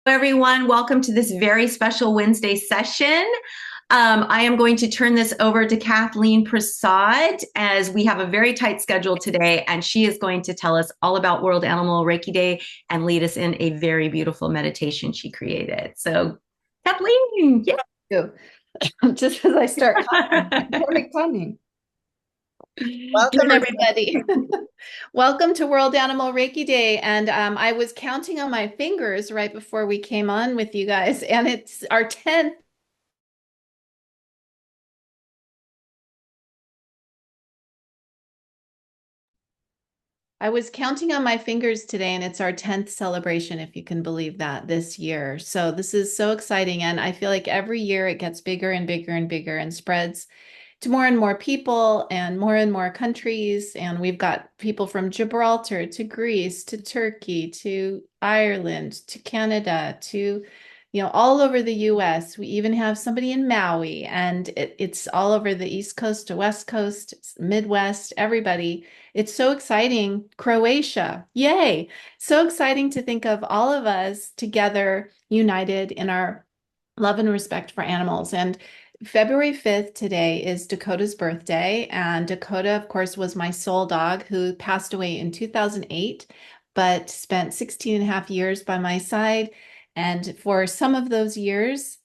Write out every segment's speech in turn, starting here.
Everyone. Welcome to this very special Wednesday session. I am going to turn this over to Kathleen Prasad as we have a very tight schedule today, and she is going to tell us all about World Animal Reiki Day and lead us in a very beautiful meditation she created. So, Kathleen, yeah. You. Just as I start talking. Perfect timing. Welcome, everybody. Welcome to World Animal Reiki Day. And I was counting on my fingers right before we came on with you guys, and it's our 10th. I was counting on my fingers today, and it's our 10th celebration, if you can believe that, this year. So this is so exciting. And I feel like every year it gets bigger and bigger and bigger and spreads to more and more people and more countries. And we've got people from Gibraltar to Greece to Turkey to Ireland to Canada to, all over the US. We even have somebody in Maui, and it's all over the East Coast to West Coast, Midwest, everybody. It's so exciting. Croatia, yay. So exciting to think of all of us together, united in our love and respect for animals. And February 5th today is Dakota's birthday. And Dakota, of course, was my soul dog who passed away in 2008, but spent 16 and a half years by my side. And for some of those years,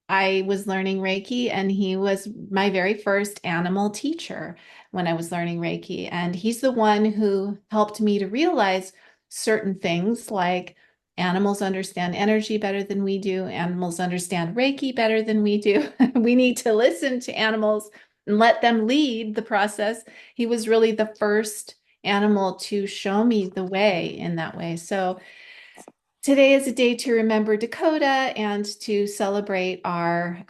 I was learning Reiki, and he was my very first animal teacher when I was learning Reiki. And he's the one who helped me to realize certain things like animals understand energy better than we do. Animals understand Reiki better than we do. We need to listen to animals and let them lead the process. He was really the first animal to show me the way in that way. So today is a day to remember Dakota and to celebrate our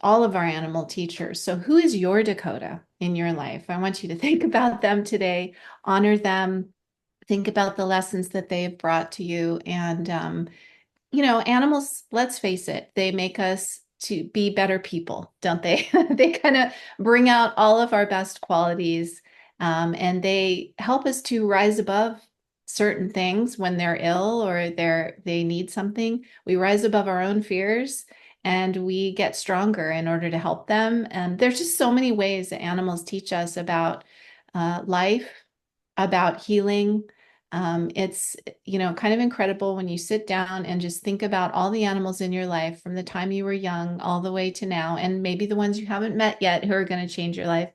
all of our animal teachers. So who is your Dakota in your life? I want you to think about them today, honor them, think about the lessons that they've brought to you. And, animals, let's face it, they make us to be better people, don't they? They kind of bring out all of our best qualities, and they help us to rise above certain things when they're ill or they need something. We rise above our own fears and we get stronger in order to help them. And there's just so many ways that animals teach us about life, about healing. It's, kind of incredible when you sit down and just think about all the animals in your life from the time you were young all the way to now, and maybe the ones you haven't met yet who are going to change your life.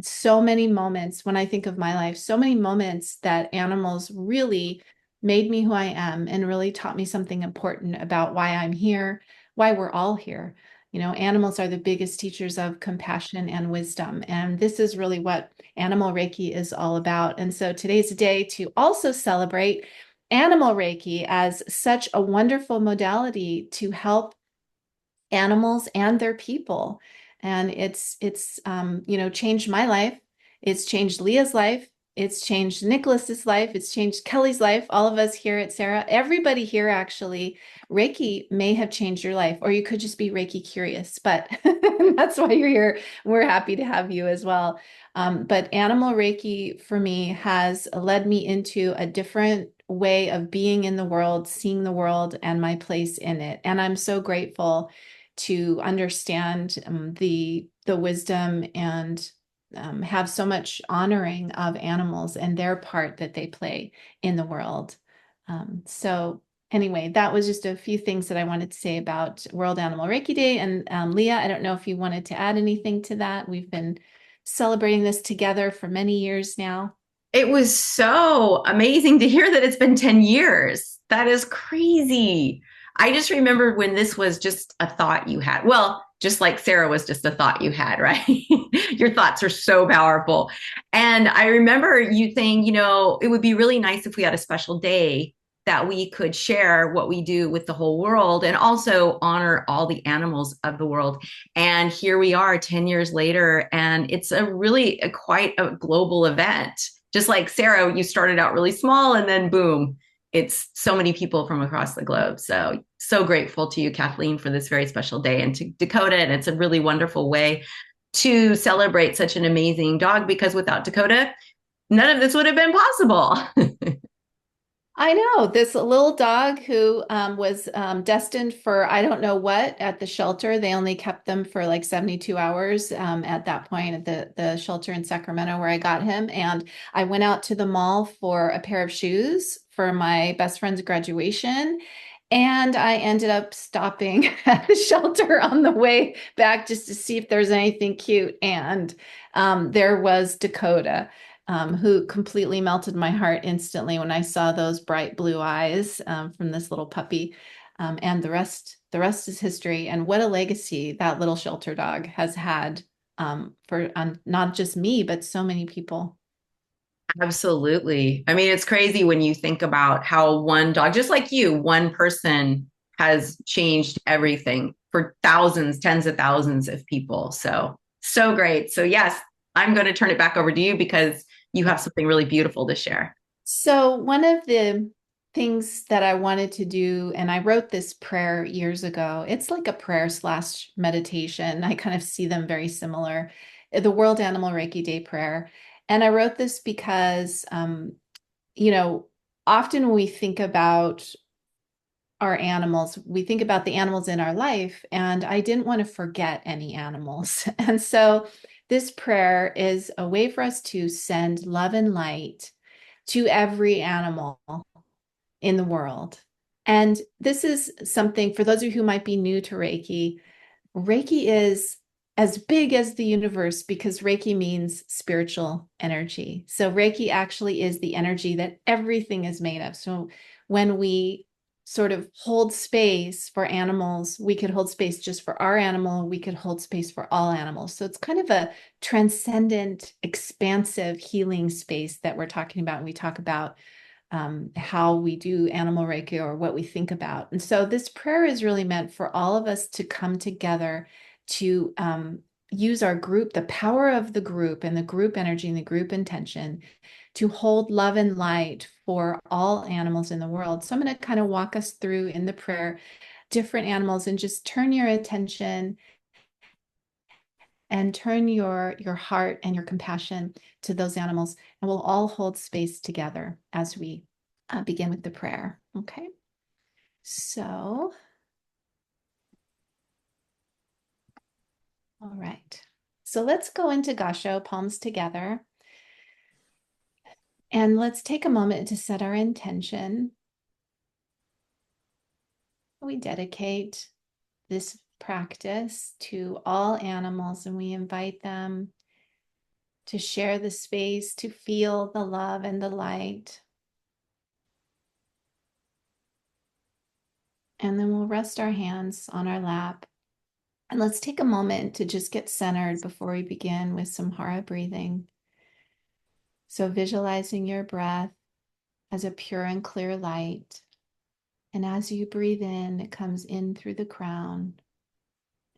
So many moments when I think of my life, so many moments that animals really made me who I am and really taught me something important about why I'm here, why we're all here. Animals are the biggest teachers of compassion and wisdom. And this is really what Animal Reiki is all about. And so today's a day to also celebrate Animal Reiki as such a wonderful modality to help animals and their people. And it's changed my life. It's changed Leah's life. It's changed Nicholas's life. It's changed Kelly's life. All of us here at Sarah, everybody here actually, Reiki may have changed your life, or you could just be Reiki curious, but that's why you're here. We're happy to have you as well. But Animal Reiki for me has led me into a different way of being in the world, seeing the world and my place in it. And I'm so grateful to understand the wisdom and have so much honoring of animals and their part that they play in the world. So anyway, that was just a few things that I wanted to say about World Animal Reiki Day. And Leah, I don't know if you wanted to add anything to that. We've been celebrating this together for many years now. It was so amazing to hear that it's been 10 years. That is crazy. I just remember when this was just a thought you had. Well, just like Sarah was just a thought you had, right? Your thoughts are so powerful. And I remember you saying, it would be really nice if we had a special day that we could share what we do with the whole world and also honor all the animals of the world. And here we are 10 years later, and it's quite a global event. Just like Sarah, you started out really small and then boom, it's so many people from across the globe. So grateful to you, Kathleen, for this very special day, and to Dakota. And it's a really wonderful way to celebrate such an amazing dog, because without Dakota, none of this would have been possible. I know this little dog who was destined for I don't know what at the shelter. They only kept them for like 72 hours at that point at the shelter in Sacramento where I got him. And I went out to the mall for a pair of shoes for my best friend's graduation. And I ended up stopping at the shelter on the way back just to see if there's anything cute. And there was Dakota, who completely melted my heart instantly when I saw those bright blue eyes from this little puppy. And the rest is history. And what a legacy that little shelter dog has had for not just me, but so many people. Absolutely. I mean, it's crazy when you think about how one dog, just like you, one person has changed everything for thousands, tens of thousands of people. So, so great. So, yes, I'm going to turn it back over to you because you have something really beautiful to share. So, one of the things that I wanted to do, and I wrote this prayer years ago, it's like a prayer slash meditation. I kind of see them very similar. The World Animal Reiki Day prayer. And I wrote this because, you know, often when we think about our animals, we think about the animals in our life, and I didn't want to forget any animals. And so, this prayer is a way for us to send love and light to every animal in the world. And this is something for those of you who might be new to Reiki. Reiki is as big as the universe because Reiki means spiritual energy. So Reiki actually is the energy that everything is made of. So when we sort of hold space for animals, we could hold space just for our animal, we could hold space for all animals. So it's kind of a transcendent, expansive healing space that we're talking about when we talk about how we do animal reiki or what we think about. And so this prayer is really meant for all of us to come together to use our group, the power of the group and the group energy and the group intention to hold love and light for all animals in the world. So I'm going to kind of walk us through in the prayer different animals and just turn your attention and turn your heart and your compassion to those animals, and we'll all hold space together as we begin with the prayer. Okay, so all right, so let's go into Gasho, palms together, and let's take a moment to set our intention. We dedicate this practice to all animals, and we invite them to share the space, to feel the love and the light. And then we'll rest our hands on our lap. And let's take a moment to just get centered before we begin with some Hara breathing. So visualizing your breath as a pure and clear light. And as you breathe in, it comes in through the crown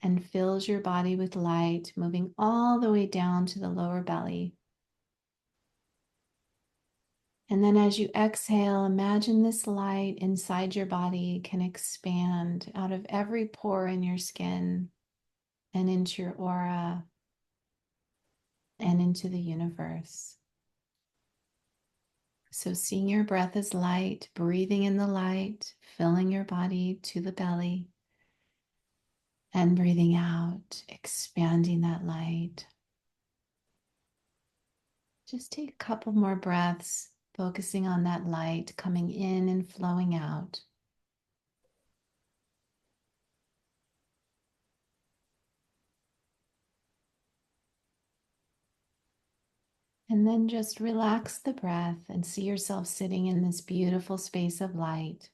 and fills your body with light, moving all the way down to the lower belly. And then as you exhale, imagine this light inside your body can expand out of every pore in your skin and into your aura and into the universe. So seeing your breath as light, breathing in the light, filling your body to the belly, and breathing out, expanding that light. Just take a couple more breaths, focusing on that light coming in and flowing out. And then just relax the breath and see yourself sitting in this beautiful space of light,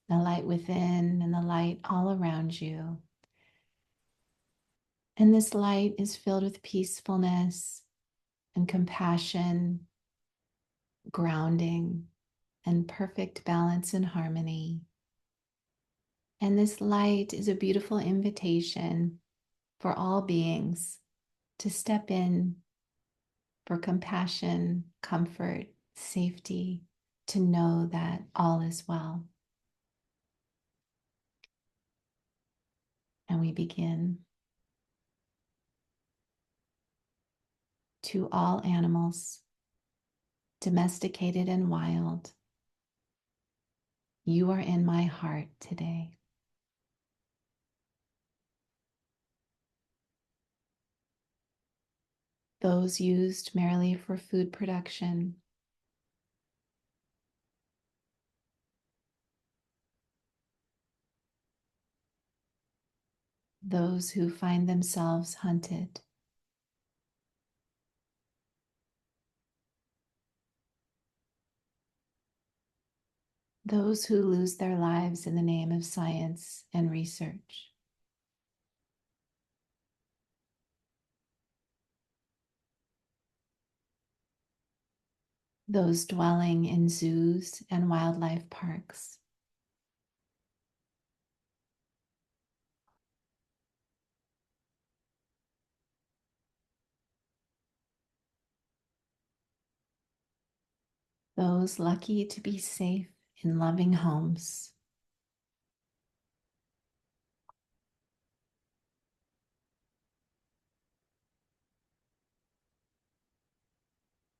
the light within and the light all around you. And this light is filled with peacefulness and compassion, grounding, and perfect balance and harmony. And this light is a beautiful invitation for all beings to step in for compassion, comfort, safety, to know that all is well. And we begin. To all animals, domesticated and wild, You are in my heart today. Those used merely for food production, those who find themselves hunted, those who lose their lives in the name of science and research, those dwelling in zoos and wildlife parks, those lucky to be safe in loving homes,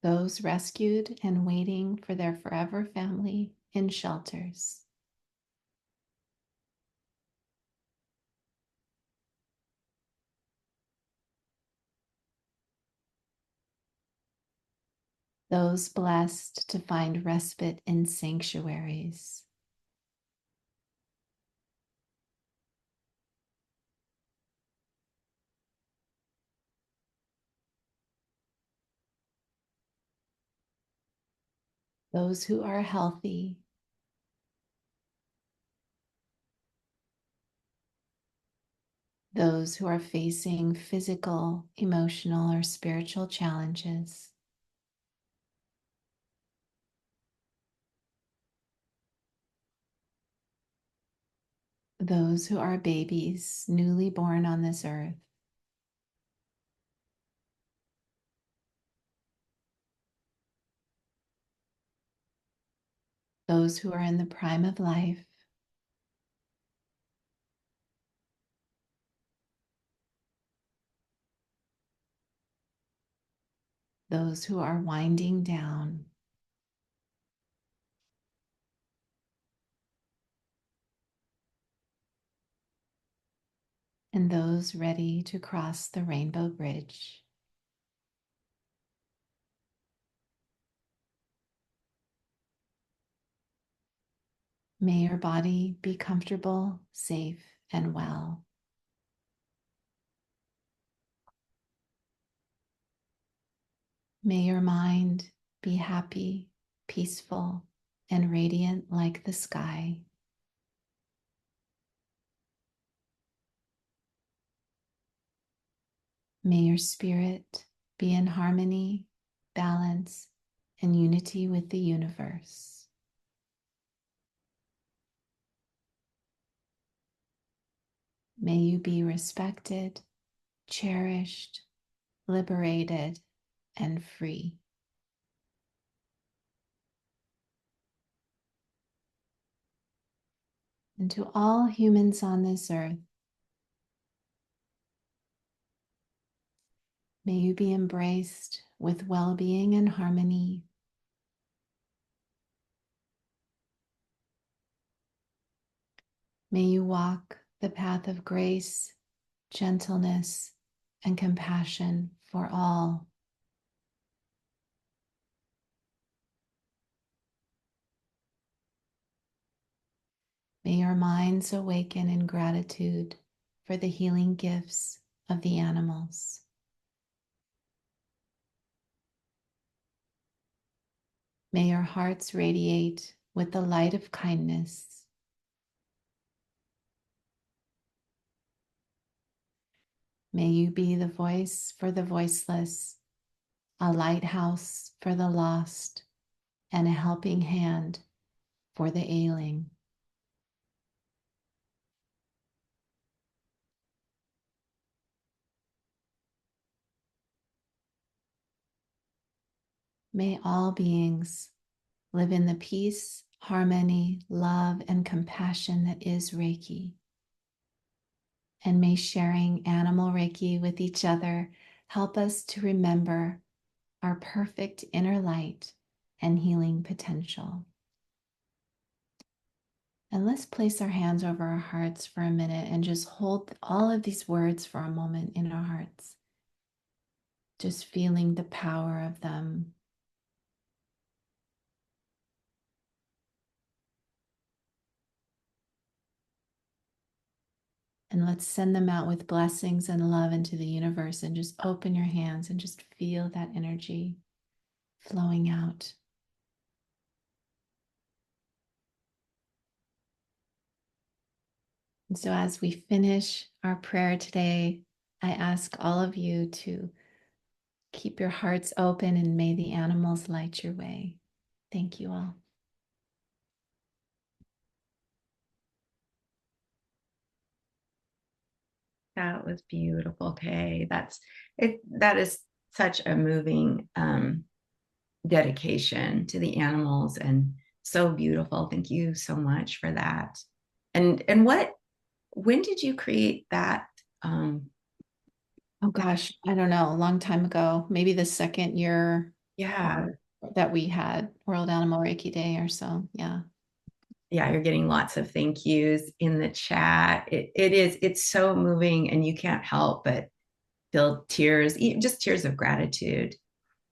those rescued and waiting for their forever family in shelters, those blessed to find respite in sanctuaries, those who are healthy, those who are facing physical, emotional, or spiritual challenges, those who are babies newly born on this earth, those who are in the prime of life, those who are winding down, and those ready to cross the rainbow bridge. May your body be comfortable, safe, and well. May your mind be happy, peaceful, and radiant like the sky. May your spirit be in harmony, balance, and unity with the universe. May you be respected, cherished, liberated, and free. And to all humans on this earth, may you be embraced with well-being and harmony. May you walk the path of grace, gentleness, and compassion for all. May your minds awaken in gratitude for the healing gifts of the animals. May your hearts radiate with the light of kindness. May you be the voice for the voiceless, a lighthouse for the lost, and a helping hand for the ailing. May all beings live in the peace, harmony, love, and compassion that is Reiki. And may sharing Animal Reiki with each other help us to remember our perfect inner light and healing potential. And let's place our hands over our hearts for a minute and just hold all of these words for a moment in our hearts, just feeling the power of them. And let's send them out with blessings and love into the universe, and just open your hands and just feel that energy flowing out. And so, as we finish our prayer today, I ask all of you to keep your hearts open and may the animals light your way. Thank you all. That was beautiful, Kay. That's it. That is such a moving dedication to the animals and so beautiful. Thank you so much for that. And when did you create that? Oh gosh, I don't know, a long time ago, maybe the second year Yeah. that we had World Animal Reiki Day or so. Yeah. Yeah, you're getting lots of thank yous in the chat. It's so moving and you can't help but feel tears, just tears of gratitude.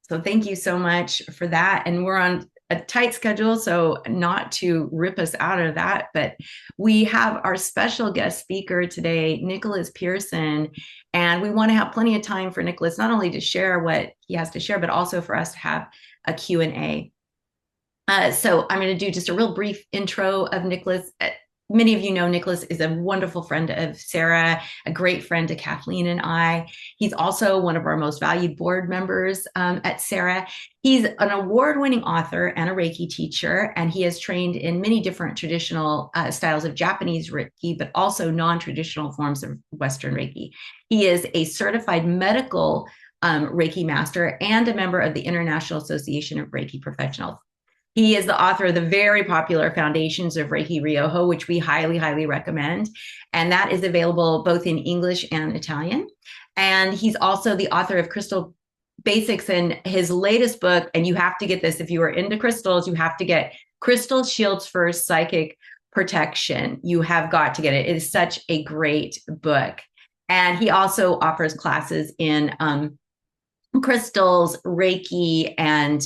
So thank you so much for that. And we're on a tight schedule, so not to rip us out of that, but we have our special guest speaker today, Nicholas Pearson, and we want to have plenty of time for Nicholas not only to share what he has to share, but also for us to have a Q&A. So I'm going to do just a real brief intro of Nicholas. Many of you know Nicholas is a wonderful friend of Sarah, a great friend to Kathleen and I. He's also one of our most valued board members at Sarah. He's an award-winning author and a Reiki teacher, and he has trained in many different traditional styles of Japanese Reiki, but also non-traditional forms of Western Reiki. He is a certified medical Reiki master and a member of the International Association of Reiki Professionals. He is the author of the very popular Foundations of Reiki Ryoho, which we highly, highly recommend. And that is available both in English and Italian. And he's also the author of Crystal Basics, and his latest book, and you have to get this if you are into crystals, you have to get Crystal Shields for Psychic Protection. You have got to get it. It is such a great book. And he also offers classes in crystals, Reiki, and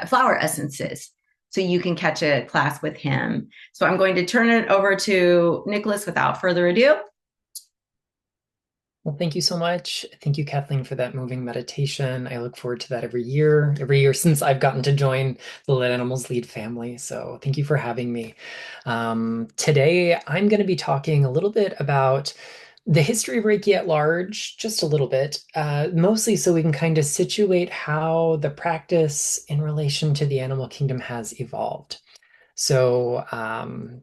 flower essences. So you can catch a class with him. So I'm going to turn it over to Nicholas without further ado. Well, thank you so much. Thank you, Kathleen, for that moving meditation. I look forward to that every year since I've gotten to join the Let Animals Lead family. So thank you for having me. Today, I'm going to be talking a little bit about the history of Reiki at large, just a little bit, mostly so we can kind of situate how the practice in relation to the animal kingdom has evolved. So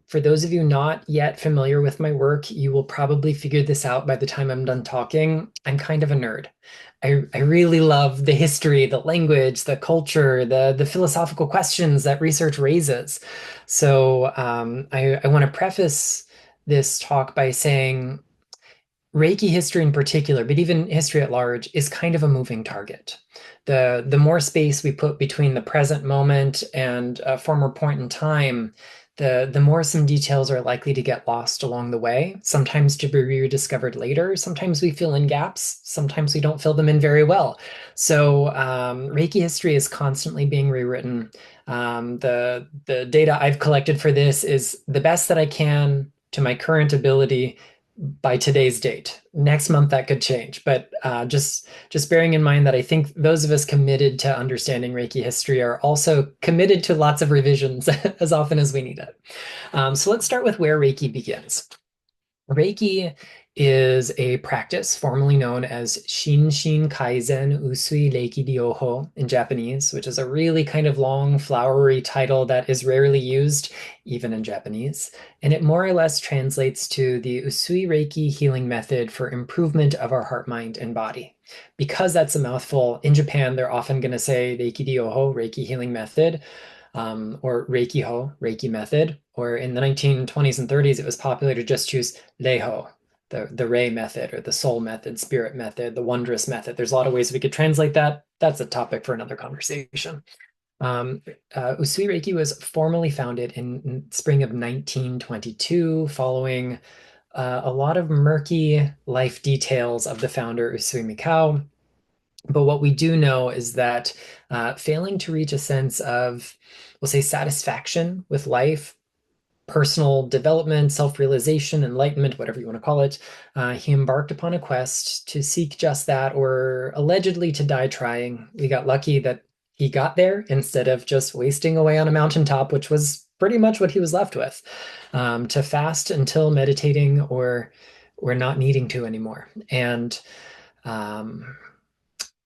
for those of you not yet familiar with my work, you will probably figure this out by the time I'm done talking. I'm kind of a nerd. I really love the history, the language, the culture, the philosophical questions that research raises. So I want to preface this talk by saying Reiki history in particular, but even history at large, is kind of a moving target. The more space we put between the present moment and a former point in time, the more some details are likely to get lost along the way, sometimes to be rediscovered later. Sometimes we fill in gaps, sometimes we don't fill them in very well. So Reiki history is constantly being rewritten. The data I've collected for this is the best that I can to my current ability by today's date. Next month that could change, but just bearing in mind that I think those of us committed to understanding Reiki history are also committed to lots of revisions as often as we need it. So let's start with where Reiki begins. Reiki is a practice formerly known as Shinshin Kaizen Usui Reiki Ryoho in Japanese, which is a really kind of long, flowery title that is rarely used, even in Japanese. And it more or less translates to the Usui Reiki healing method for improvement of our heart, mind, and body. Because that's a mouthful, in Japan, they're often going to say Reiki Ryoho, Reiki healing method, or Reiki-ho, Reiki method, or in the 1920s and 30s, it was popular to just choose Reiho, the Rei method, or the soul method, spirit method, the wondrous method. There's a lot of ways we could translate that. That's a topic for another conversation. Um, Usui Reiki was formally founded in spring of 1922, following a lot of murky life details of the founder, Usui Mikao. But what we do know is that failing to reach a sense of, we'll say, satisfaction with life, personal development, self-realization, enlightenment, whatever you want to call it, he embarked upon a quest to seek just that, or allegedly to die trying. We got lucky that he got there instead of just wasting away on a mountaintop, which was pretty much what he was left with, to fast until meditating or not needing to anymore. And um,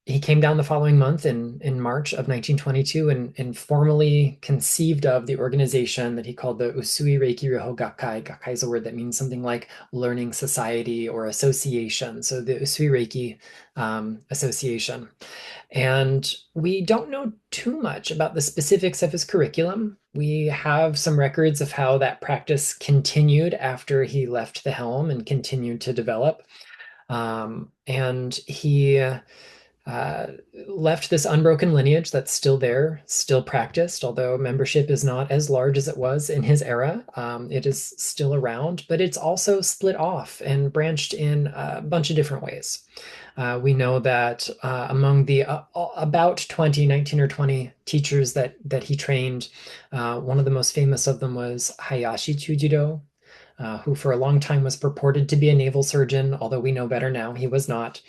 he came down the following month in March of 1922 and formally conceived of the organization that he called the Usui Reiki Ryoho Gakkai. Gakkai is a word that means something like learning society or association. So the Usui Reiki Association. And we don't know too much about the specifics of his curriculum. We have some records of how that practice continued after he left the helm and continued to develop. And he uh, left this unbroken lineage that's still there, still practiced, although membership is not as large as it was in his era. It is still around, but it's also split off and branched in a bunch of different ways. We know that among the about 20, 19 or 20 teachers that he trained, one of the most famous of them was Hayashi Chujiro, who for a long time was purported to be a naval surgeon, although we know better now he was not.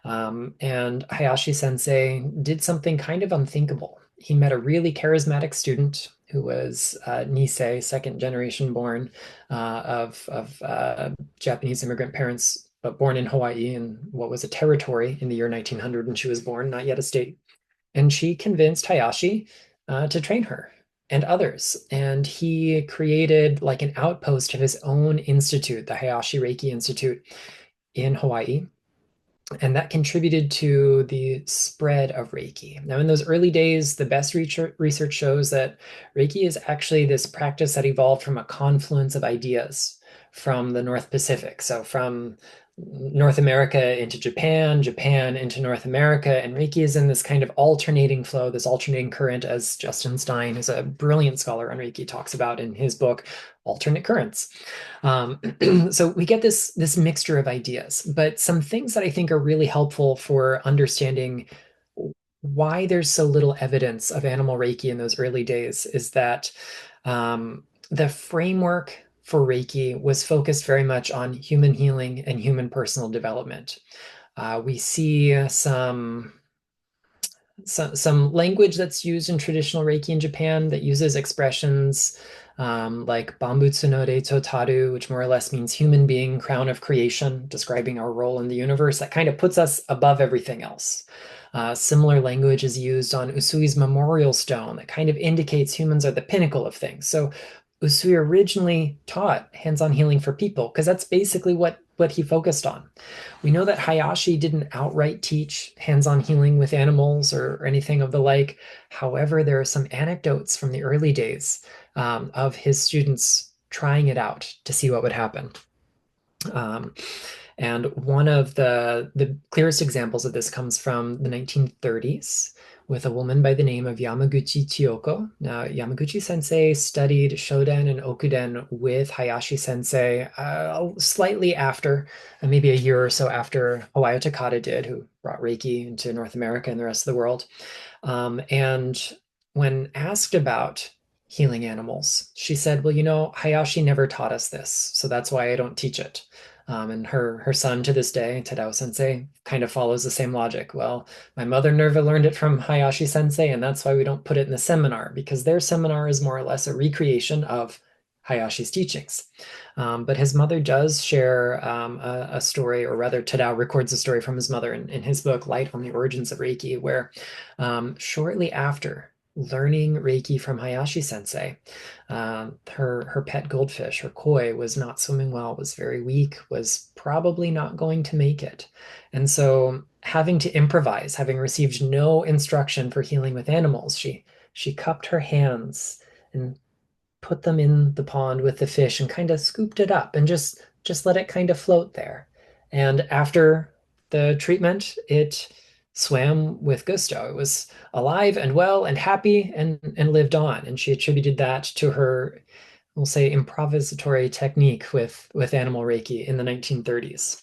And Hayashi Sensei did something kind of unthinkable. He met a really charismatic student who was Nisei, second generation born of Japanese immigrant parents, but born in Hawaii in what was a territory in the year 1900 when she was born, not yet a state. And she convinced Hayashi to train her and others. And he created like an outpost of his own institute, the Hayashi Reiki Institute in Hawaii, and that contributed to the spread of Reiki. Now, in those early days, the best research shows that Reiki is actually this practice that evolved from a confluence of ideas from the North Pacific. So, from North America into Japan, Japan into North America, and Reiki is in this kind of alternating flow, this alternating current, as Justin Stein, who's a brilliant scholar on Reiki, talks about in his book, Alternate Currents. Um, so we get this mixture of ideas, but some things that I think are really helpful for understanding why there's so little evidence of animal Reiki in those early days is that the framework for Reiki was focused very much on human healing and human personal development. We see some language that's used in traditional Reiki in Japan that uses expressions like Bambutsu no Rei Totaru, which more or less means human being, crown of creation, describing our role in the universe. That kind of puts us above everything else. Similar language is used on Usui's memorial stone that kind of indicates humans are the pinnacle of things. So Usui originally taught hands-on healing for people because that's basically what he focused on. We know that Hayashi didn't outright teach hands-on healing with animals or anything of the like. However, there are some anecdotes from the early days of his students trying it out to see what would happen. Um, and one of the clearest examples of this comes from the 1930s with a woman by the name of Yamaguchi Chiyoko. Now, Yamaguchi Sensei studied Shoden and Okuden with Hayashi Sensei slightly after, maybe a year or so after Hawayo Takada did, who brought Reiki into North America and the rest of the world. And when asked about healing animals, she said, well, Hayashi never taught us this, so that's why I don't teach it. And her son to this day, Tadao Sensei, kind of follows the same logic. Well, my mother never learned it from Hayashi Sensei, and that's why we don't put it in the seminar, because their seminar is more or less a recreation of Hayashi's teachings. But his mother does share a story, or rather, Tadao records a story from his mother in his book, Light on the Origins of Reiki, where shortly after learning Reiki from Hayashi Sensei, her pet goldfish, her koi, was not swimming well, was very weak, was probably not going to make it. And so, having to improvise, having received no instruction for healing with animals, she cupped her hands and put them in the pond with the fish and kind of scooped it up and just let it kind of float there. And after the treatment, it swam with gusto. It was alive and well and happy and lived on. And she attributed that to her, we'll say, improvisatory technique with Animal Reiki in the 1930s.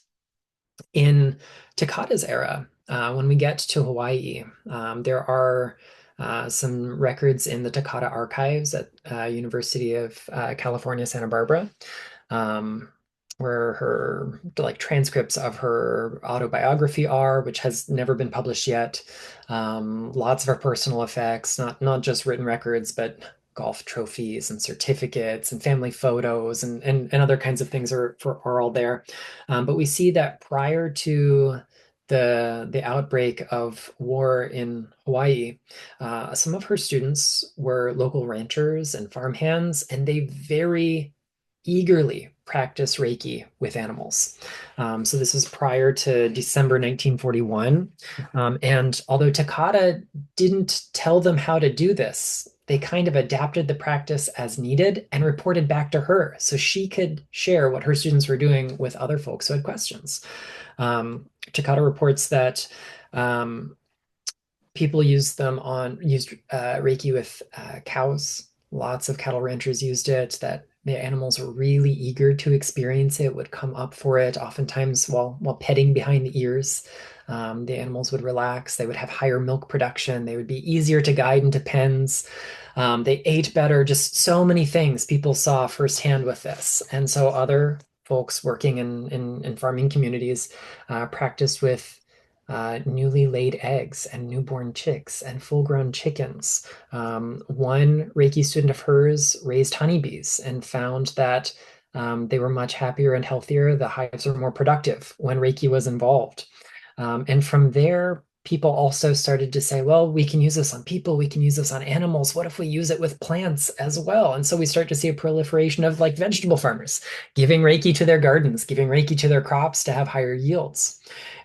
In Takata's era, when we get to Hawaii, there are some records in the Takata archives at University of California, Santa Barbara, um, where her like transcripts of her autobiography are, which has never been published yet. Lots of her personal effects, not just written records, but golf trophies and certificates and family photos and other kinds of things are all there. But we see that prior to the outbreak of war in Hawaii, some of her students were local ranchers and farmhands, and they very eagerly practice Reiki with animals. So this was prior to December 1941. And although Takata didn't tell them how to do this, they kind of adapted the practice as needed and reported back to her so she could share what her students were doing with other folks who had questions. Takata reports that people used Reiki with cows. Lots of cattle ranchers used it, that the animals were really eager to experience it, would come up for it, oftentimes while petting behind the ears. The animals would relax. They would have higher milk production. They would be easier to guide into pens. They ate better. Just so many things people saw firsthand with this. And so other folks working in farming communities practiced with newly laid eggs and newborn chicks and full-grown chickens. One Reiki student of hers raised honeybees and found that they were much happier and healthier. The hives were more productive when Reiki was involved. And from there, people also started to say, well, we can use this on people, we can use this on animals. What if we use it with plants as well? And so we start to see a proliferation of like vegetable farmers giving Reiki to their gardens, giving Reiki to their crops to have higher yields.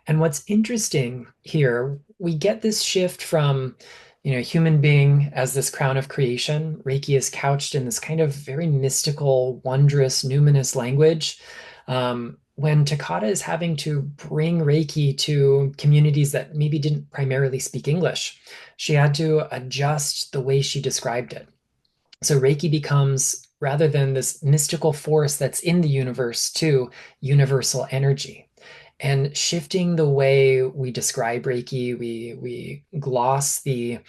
And what's interesting here, we get this shift from, human being as this crown of creation. Reiki is couched in this kind of very mystical, wondrous, numinous language. When Takata is having to bring Reiki to communities that maybe didn't primarily speak English, she had to adjust the way she described it. So Reiki becomes, rather than this mystical force that's in the universe, to universal energy. And shifting the way we describe Reiki, we gloss the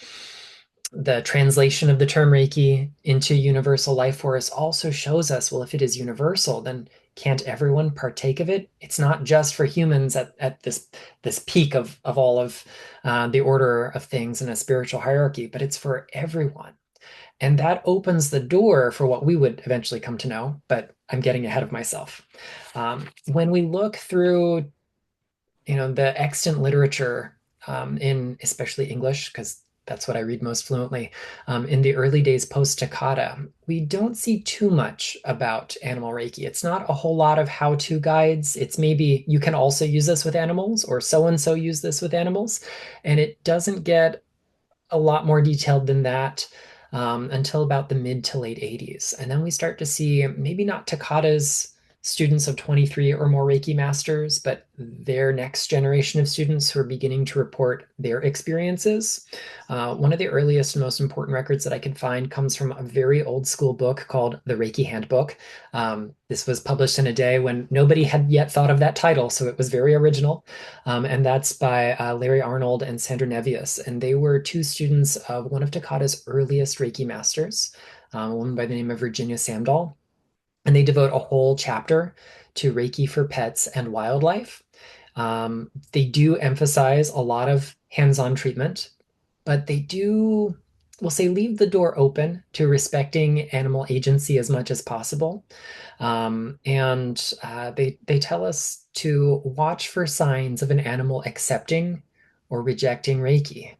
translation of the term Reiki into universal life force also shows us, well, if it is universal, then can't everyone partake of it? It's not just for humans at this peak of all of the order of things in a spiritual hierarchy, but it's for everyone. And that opens the door for what we would eventually come to know, but I'm getting ahead of myself. When we look through the extant literature in especially English, because that's what I read most fluently, in the early days post Takata, we don't see too much about animal Reiki. It's not a whole lot of how-to guides. It's maybe you can also use this with animals, or so-and-so use this with animals. And it doesn't get a lot more detailed than that until about the mid to late 80s. And then we start to see maybe not Takata's students of 23 or more Reiki masters, but their next generation of students who are beginning to report their experiences. One of the earliest and most important records that I could find comes from a very old school book called the Reiki Handbook. This was published in a day when nobody had yet thought of that title, so it was very original. And that's by Larry Arnold and Sandra Nevius. And they were two students of one of Takata's earliest Reiki masters, a woman by the name of Virginia Samdal. And they devote a whole chapter to Reiki for pets and wildlife. They do emphasize a lot of hands-on treatment, but they do, we'll say, leave the door open to respecting animal agency as much as possible. And they tell us to watch for signs of an animal accepting or rejecting Reiki.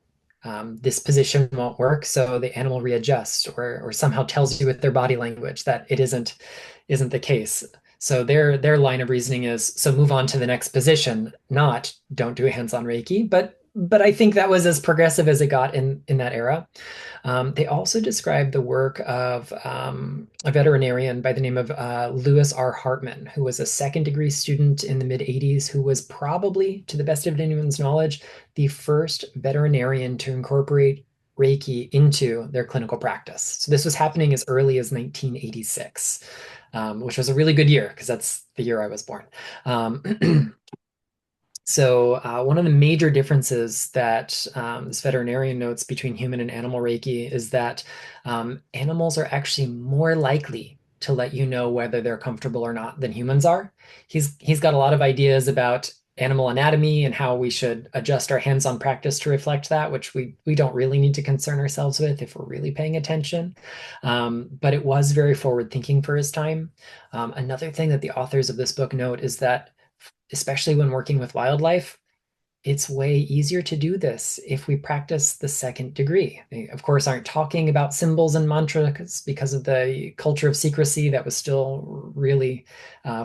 This position won't work, so the animal readjusts or somehow tells you with their body language that it isn't the case. So their line of reasoning is, so move on to the next position, not don't do a hands-on Reiki, but but I think that was as progressive as it got in that era. They also described the work of a veterinarian by the name of Lewis R. Hartman, who was a second degree student in the mid 80s, who was probably, to the best of anyone's knowledge, the first veterinarian to incorporate Reiki into their clinical practice. So this was happening as early as 1986, which was a really good year because that's the year I was born. So, one of the major differences that this veterinarian notes between human and animal Reiki is that animals are actually more likely to let you know whether they're comfortable or not than humans are. He's got a lot of ideas about animal anatomy and how we should adjust our hands-on practice to reflect that, which we don't really need to concern ourselves with if we're really paying attention. But it was very forward-thinking for his time. Another thing that the authors of this book note is that especially when working with wildlife, it's way easier to do this if we practice the second degree. They, of course, aren't talking about symbols and mantras because of the culture of secrecy that was still really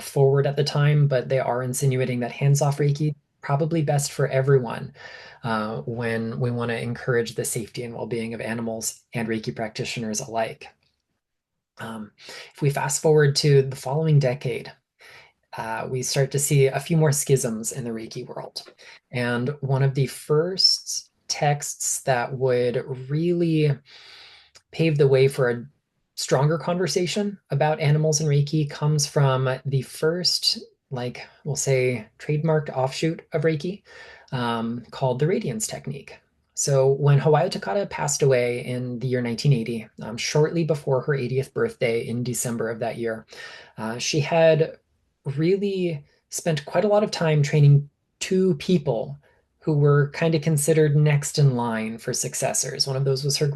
forward at the time, but they are insinuating that hands-off Reiki probably best for everyone when we want to encourage the safety and well-being of animals and Reiki practitioners alike. If we fast forward to the following decade, we start to see a few more schisms in the Reiki world. And one of the first texts that would really pave the way for a stronger conversation about animals and Reiki comes from the first, like we'll say, trademarked offshoot of Reiki called the radiance technique. So when Hawayo Takata passed away in the year 1980, shortly before her 80th birthday in December of that year, she had really spent quite a lot of time training two people who were kind of considered next in line for successors. One of those was her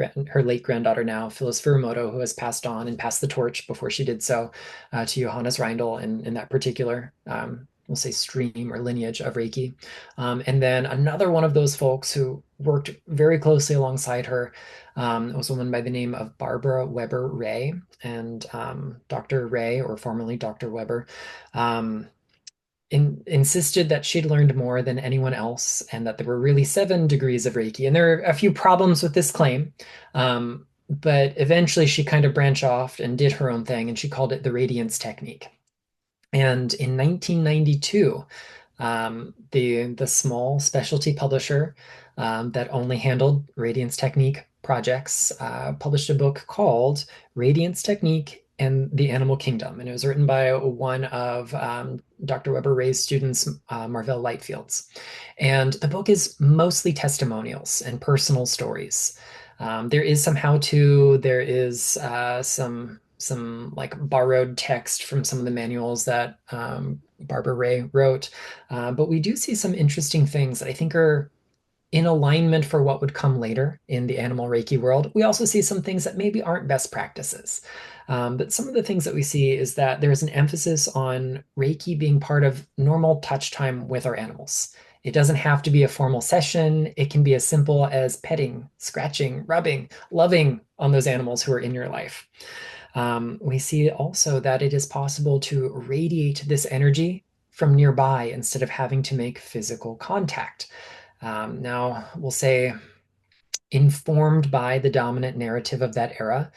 late granddaughter now, Phyllis Furumoto, who has passed on and passed the torch before she did so to Johannes Reindl in that particular, we'll say, stream or lineage of Reiki. And then another one of those folks who worked very closely alongside her was a woman by the name of Barbara Weber Ray. And Dr. Ray, or formerly Dr. Weber, um, insisted that she'd learned more than anyone else and that there were really 7 degrees of Reiki. And there are a few problems with this claim. But eventually she kind of branched off and did her own thing, and she called it the radiance technique. And in 1992, the small specialty publisher that only handled Radiance Technique projects published a book called Radiance Technique and the Animal Kingdom. And it was written by one of Dr. Weber Ray's students, Marvell Lightfields. And the book is mostly testimonials and personal stories. There is some how-to, there is some like borrowed text from some of the manuals that Barbara Ray wrote. But we do see some interesting things that I think are in alignment for what would come later in the animal Reiki world. We also see some things that maybe aren't best practices. But some of the things that we see is that there's an emphasis on Reiki being part of normal touch time with our animals. It doesn't have to be a formal session. It can be as simple as petting, scratching, rubbing, loving on those animals who are in your life. We see also that it is possible to radiate this energy from nearby instead of having to make physical contact. Now, we'll say, informed by the dominant narrative of that era.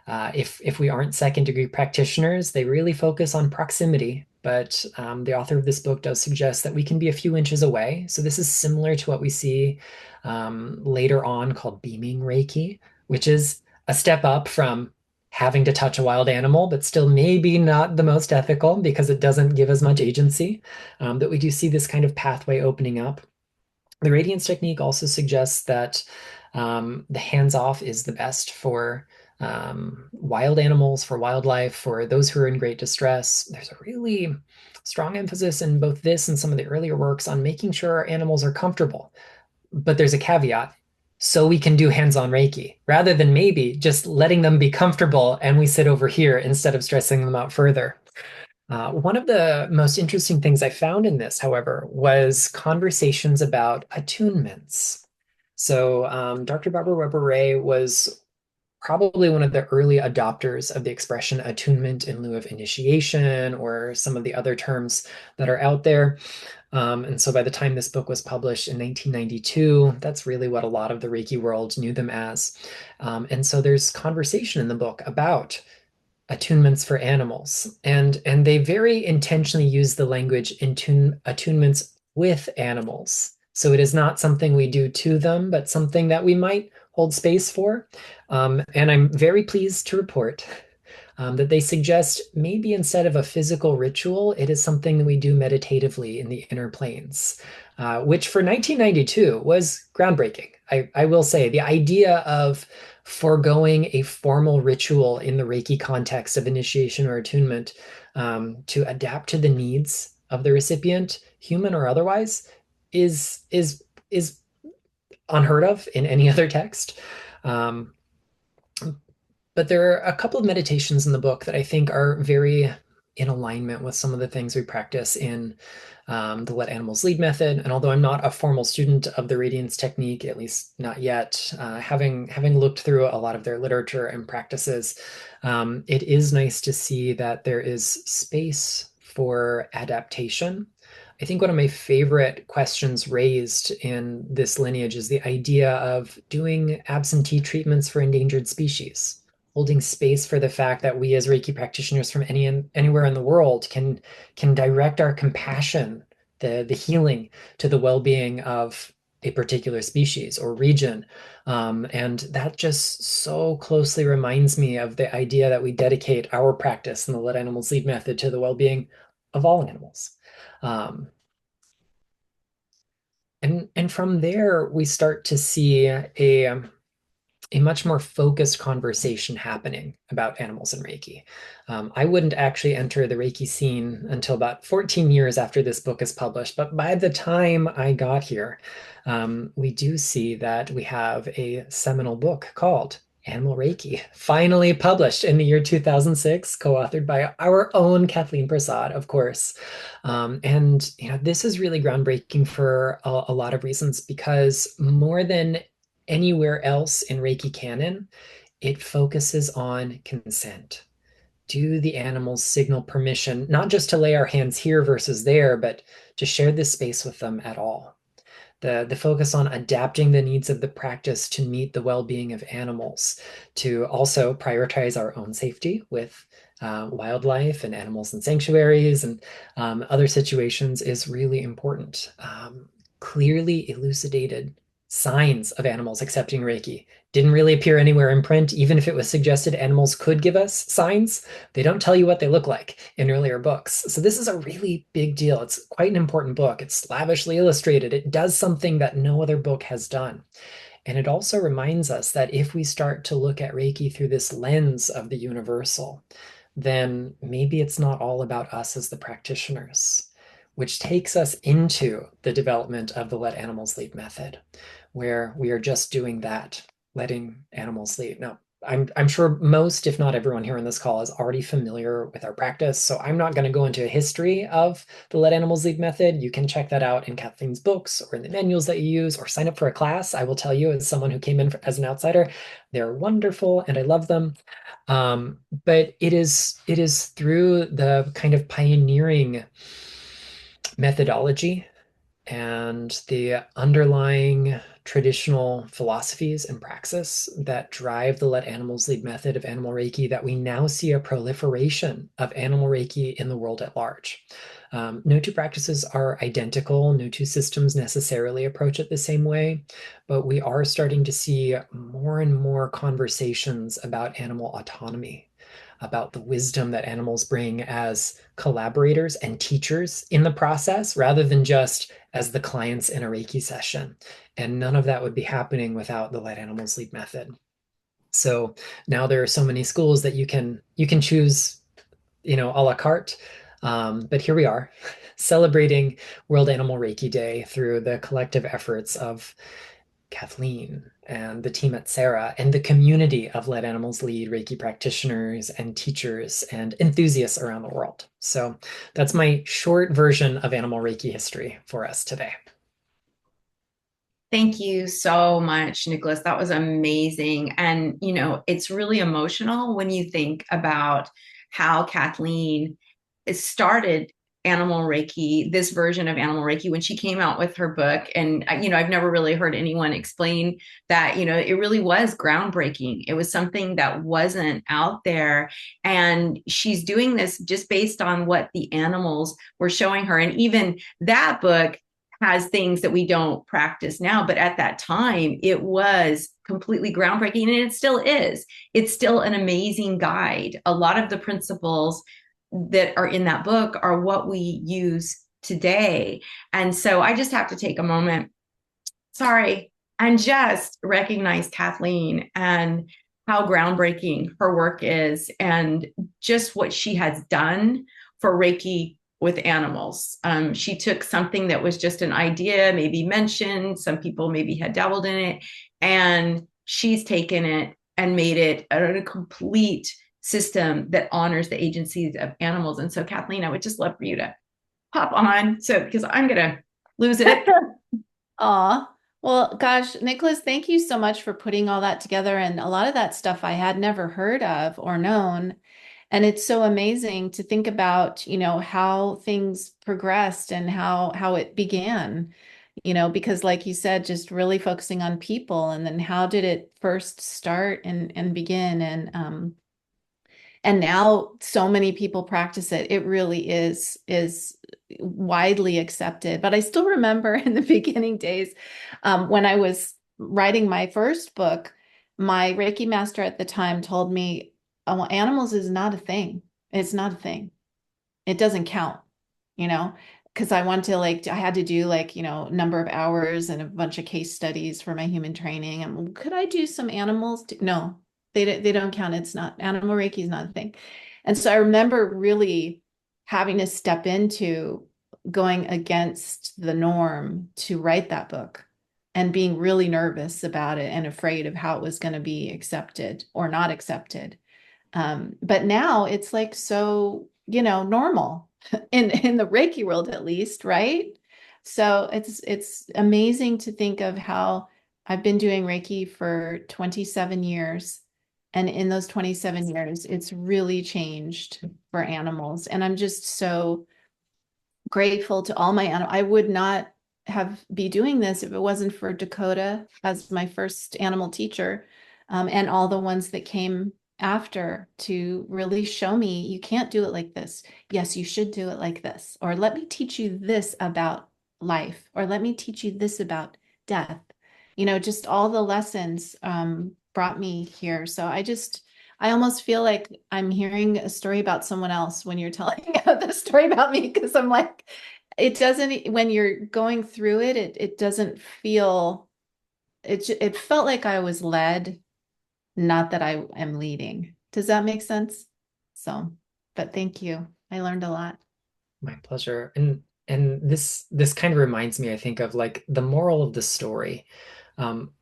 If we aren't second degree practitioners, they really focus on proximity. But the author of this book does suggest that we can be a few inches away. So this is similar to what we see later on called beaming Reiki, which is a step up from having to touch a wild animal, but still maybe not the most ethical because it doesn't give as much agency. But we do see this kind of pathway opening up. The radiance technique also suggests that the hands-off is the best for wild animals, for wildlife, for those who are in great distress. There's a really strong emphasis in both this and some of the earlier works on making sure our animals are comfortable. But there's a caveat. So we can do hands-on Reiki rather than maybe just letting them be comfortable and we sit over here instead of stressing them out further. One of the most interesting things I found in this, however, was conversations about attunements. So Dr. Barbara Weber Ray was probably one of the early adopters of the expression attunement in lieu of initiation or some of the other terms that are out there. And so by the time this book was published in 1992, that's really what a lot of the Reiki world knew them as. And so there's conversation in the book about attunements for animals, and they very intentionally use the language attunements with animals. So it is not something we do to them, but something that we might hold space for. And I'm very pleased to report that they suggest maybe instead of a physical ritual, it is something that we do meditatively in the inner planes, which for 1992 was groundbreaking. I will say the idea of foregoing a formal ritual in the Reiki context of initiation or attunement to adapt to the needs of the recipient, human or otherwise, is unheard of in any other text. Um, but there are a couple of meditations in the book that I think are very in alignment with some of the things we practice in the Let Animals Lead method. And although I'm not a formal student of the Radiance technique, at least not yet, having looked through a lot of their literature and practices, it is nice to see that there is space for adaptation. I think one of my favorite questions raised in this lineage is the idea of doing absentee treatments for endangered species, holding space for the fact that we as Reiki practitioners from anywhere in the world can direct our compassion, the healing to the well-being of a particular species or region. And that just so closely reminds me of the idea that we dedicate our practice in the Let Animals Lead method to the well-being of all animals. Um, and from there, we start to see a much more focused conversation happening about animals and Reiki. I wouldn't actually enter the Reiki scene until about 14 years after this book is published, but by the time I got here, we do see that we have a seminal book called Animal Reiki, finally published in the year 2006, co-authored by our own Kathleen Prasad, of course. And this is really groundbreaking for a lot of reasons because more than anywhere else in Reiki canon, it focuses on consent. Do the animals signal permission, not just to lay our hands here versus there, but to share this space with them at all? The focus on adapting the needs of the practice to meet the well-being of animals, to also prioritize our own safety with wildlife and animals in sanctuaries and other situations is really important. Clearly elucidated signs of animals accepting Reiki didn't really appear anywhere in print, even if it was suggested animals could give us signs. They don't tell you what they look like in earlier books. So this is a really big deal. It's quite an important book. It's lavishly illustrated. It does something that no other book has done. And it also reminds us that if we start to look at Reiki through this lens of the universal, then maybe it's not all about us as the practitioners, which takes us into the development of the Let Animals Lead method, where we are just doing that, letting animals lead. Now, I'm sure most, if not everyone here on this call is already familiar with our practice, so I'm not going to go into a history of the Let Animals Lead method. You can check that out in Kathleen's books or in the manuals that you use or sign up for a class. I will tell you, as someone who came in as an outsider, they're wonderful and I love them. But it is through the kind of pioneering methodology and the underlying traditional philosophies and praxis that drive the Let Animals Lead method of Animal Reiki that we now see a proliferation of Animal Reiki in the world at large. No two practices are identical. No two systems necessarily approach it the same way, but we are starting to see more and more conversations about animal autonomy, about the wisdom that animals bring as collaborators and teachers in the process, rather than just as the clients in a Reiki session. And none of that would be happening without the Let Animals Lead method. So now there are so many schools that you can choose, a la carte. But here we are, celebrating World Animal Reiki Day through the collective efforts of Kathleen and the team at Sarah and the community of Let Animals Lead Reiki practitioners and teachers and enthusiasts around the world. So that's my short version of Animal Reiki history for us today. Thank you so much, Nicholas. That was amazing. And, it's really emotional when you think about how Kathleen started Animal Reiki, this version of Animal Reiki, when she came out with her book. And, I've never really heard anyone explain that, it really was groundbreaking. It was something that wasn't out there. And she's doing this just based on what the animals were showing her. And even that book has things that we don't practice now, but at that time it was completely groundbreaking, and it still is. It's still an amazing guide. A lot of the principles that are in that book are what we use today. And so I just have to take a moment, sorry, and just recognize Kathleen and how groundbreaking her work is, and just what she has done for Reiki with animals. She took something that was just an idea, maybe mentioned, some people maybe had dabbled in it, and she's taken it and made it a complete system that honors the agencies of animals. And so, Kathleen, I would just love for you to pop on, so because I'm gonna lose it. Aw. Well, gosh, Nicholas, thank you so much for putting all that together. And a lot of that stuff I had never heard of or known. And it's so amazing to think about, how things progressed and how it began, because like you said, just really focusing on people, and then how did it first start and begin. And now so many people practice it. It really is widely accepted. But I still remember in the beginning days, when I was writing my first book, my Reiki master at the time told me, "Oh, well, animals is not a thing. It's not a thing. It doesn't count, you know." Because I want to I had to do number of hours and a bunch of case studies for my human training. And could I do some animals? No, they don't count. It's not, Animal Reiki is not a thing. And so I remember really having to step into going against the norm to write that book, and being really nervous about it and afraid of how it was going to be accepted or not accepted. But now it's so, normal in the Reiki world, at least, right? So it's amazing to think of how I've been doing Reiki for 27 years. And in those 27 years, it's really changed for animals. And I'm just so grateful to all my animals. I would not be doing this if it wasn't for Dakota as my first animal teacher, and all the ones that came after to really show me, you can't do it like this. Yes, you should do it like this. Or let me teach you this about life. Or let me teach you this about death. Just all the lessons brought me here. So I almost feel like I'm hearing a story about someone else when you're telling the story about me, because I'm like, it doesn't, when you're going through it, it doesn't feel, it felt like I was led, not that I am leading. Does that make sense? So, but thank you. I learned a lot. My pleasure. And this kind of reminds me, I think, of the moral of the story. Um,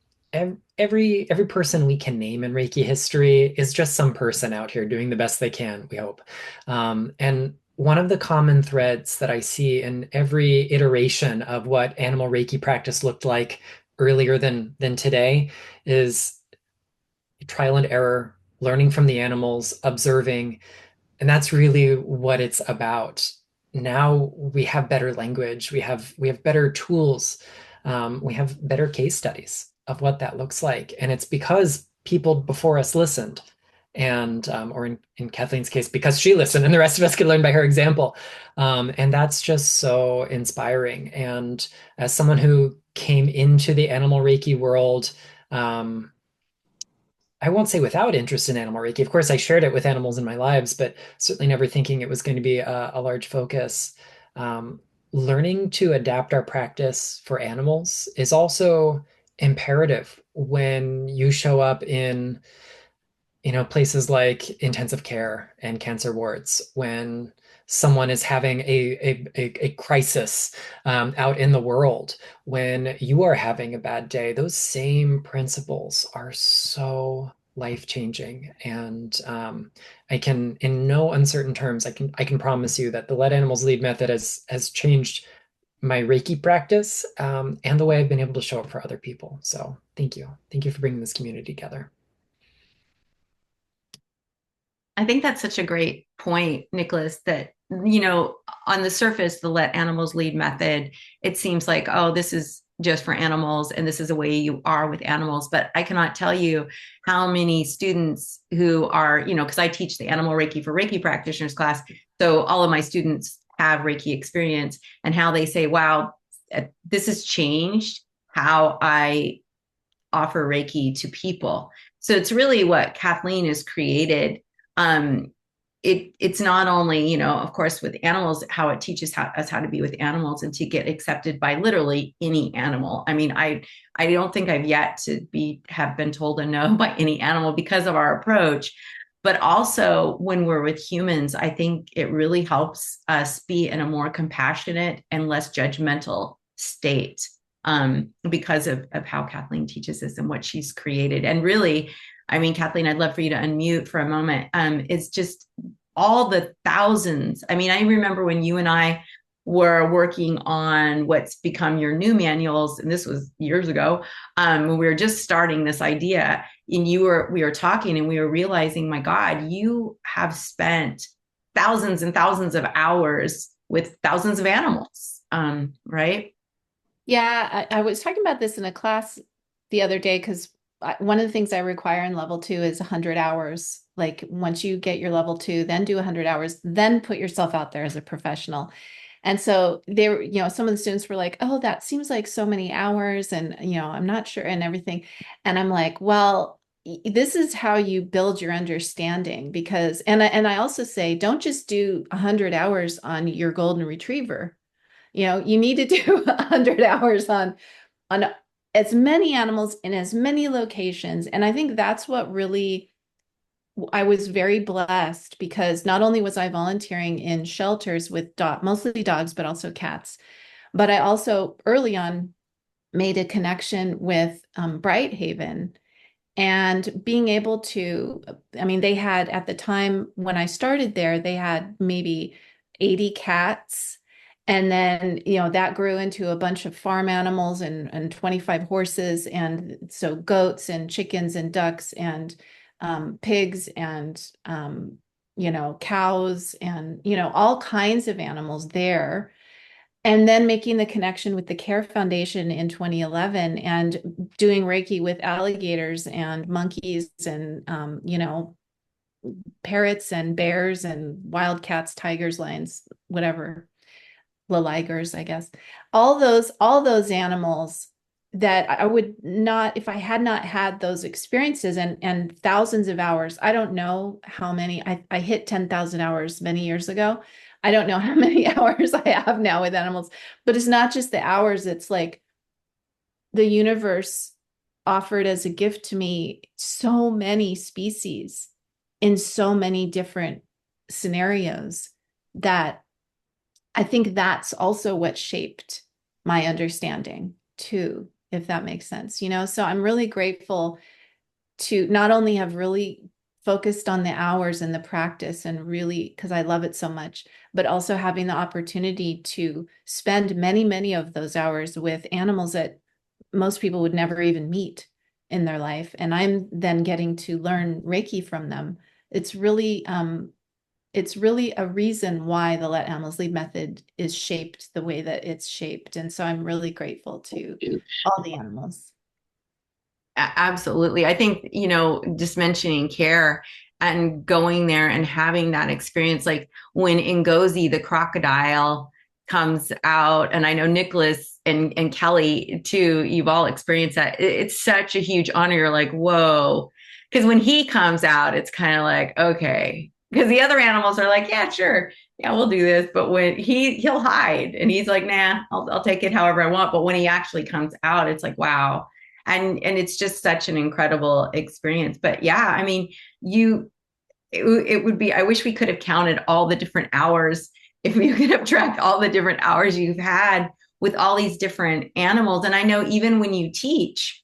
every person we can name in Reiki history is just some person out here doing the best they can, we hope. And one of the common threads that I see in every iteration of what animal Reiki practice looked like earlier than today is trial and error, learning from the animals, observing, and that's really what it's about. Now we have better language, we have better tools, we have better case studies of what that looks like, and it's because people before us listened, and or in Kathleen's case, because she listened, and the rest of us could learn by her example, and that's just so inspiring. And as someone who came into the animal Reiki world, I won't say without interest in animal Reiki. Of course, I shared it with animals in my lives, but certainly never thinking it was going to be a large focus. Um, Learning to adapt our practice for animals is also imperative when you show up in places like intensive care and cancer wards, when someone is having a crisis out in the world, when you are having a bad day. Those same principles are so life-changing. And I can, in no uncertain terms, I can promise you that the Let Animals Lead method has changed my Reiki practice, and the way I've been able to show up for other people. So thank you. Thank you for bringing this community together. I think that's such a great point, Nicholas, that you know, on the surface, the let animals lead method, it seems like, oh, this is just for animals and this is the way you are with animals. But I cannot tell you how many students who are, you know, because I teach the Animal Reiki for Reiki practitioners class. So all of my students have Reiki experience and how they say, wow, this has changed how I offer Reiki to people. So it's really what Kathleen has created. It's not only, you know, of course, with animals, how it teaches us how to be with animals and to get accepted by literally any animal. I mean, I don't think I've yet to have been told a no by any animal because of our approach. But also when we're with humans, I think it really helps us be in a more compassionate and less judgmental state, because of how Kathleen teaches us and what she's created. And really, I mean, Kathleen, I'd love for you to unmute for a moment. It's just all the thousands. I mean, I remember when you and I were working on what's become your new manuals, and this was years ago, when we were just starting this idea, and we were talking and we were realizing, my God, you have spent thousands and thousands of hours with thousands of animals, right? Yeah, I was talking about this in a class the other day because one of the things I require in level 2 is 100 hours. Like once you get your level 2, then do 100 hours, then put yourself out there as a professional. And so they were, you know, some of the students were like, oh, that seems like so many hours. And, you know, I'm not sure and everything. And I'm like, well, this is how you build your understanding because, and I also say, don't just do 100 hours on your golden retriever. You know, you need to do 100 hours on as many animals in as many locations. And I think that's what really, I was very blessed because not only was I volunteering in shelters with mostly dogs, but also cats, but I also early on made a connection with Bright Haven and being able to, I mean, they had at the time when I started there, they had maybe 80 cats. And then, you know, that grew into a bunch of farm animals and 25 horses. And so goats and chickens and ducks and pigs and, you know, cows and, you know, all kinds of animals there. And then making the connection with the Care Foundation in 2011 and doing Reiki with alligators and monkeys and, you know, parrots and bears and wildcats, tigers, lions, whatever, ligers, I guess. All those animals that I would not, if I had not had those experiences and thousands of hours, I don't know how many, I hit 10,000 hours many years ago. I don't know how many hours I have now with animals, but it's not just the hours. It's like the universe offered as a gift to me so many species in so many different scenarios that I think that's also what shaped my understanding too, if that makes sense, you know? So I'm really grateful to not only have really focused on the hours and the practice and really, because I love it so much, but also having the opportunity to spend many, many of those hours with animals that most people would never even meet in their life. And I'm then getting to learn Reiki from them. It's really a reason why the Let Animals Lead method is shaped the way that it's shaped. And so I'm really grateful to all the animals. Absolutely. I think, you know, just mentioning care and going there and having that experience, like when Ngozi, the crocodile, comes out, and I know Nicholas and Kelly too, you've all experienced that. It's such a huge honor. You're like, whoa. Because when he comes out, it's kind of like, okay. Because the other animals are like, yeah, sure. Yeah, we'll do this. But when he'll hide and he's like, nah, I'll take it however I want. But when he actually comes out, it's like, wow. And it's just such an incredible experience. But yeah, I mean, it would be, I wish we could have counted all the different hours, if we could have tracked all the different hours you've had with all these different animals. And I know even when you teach,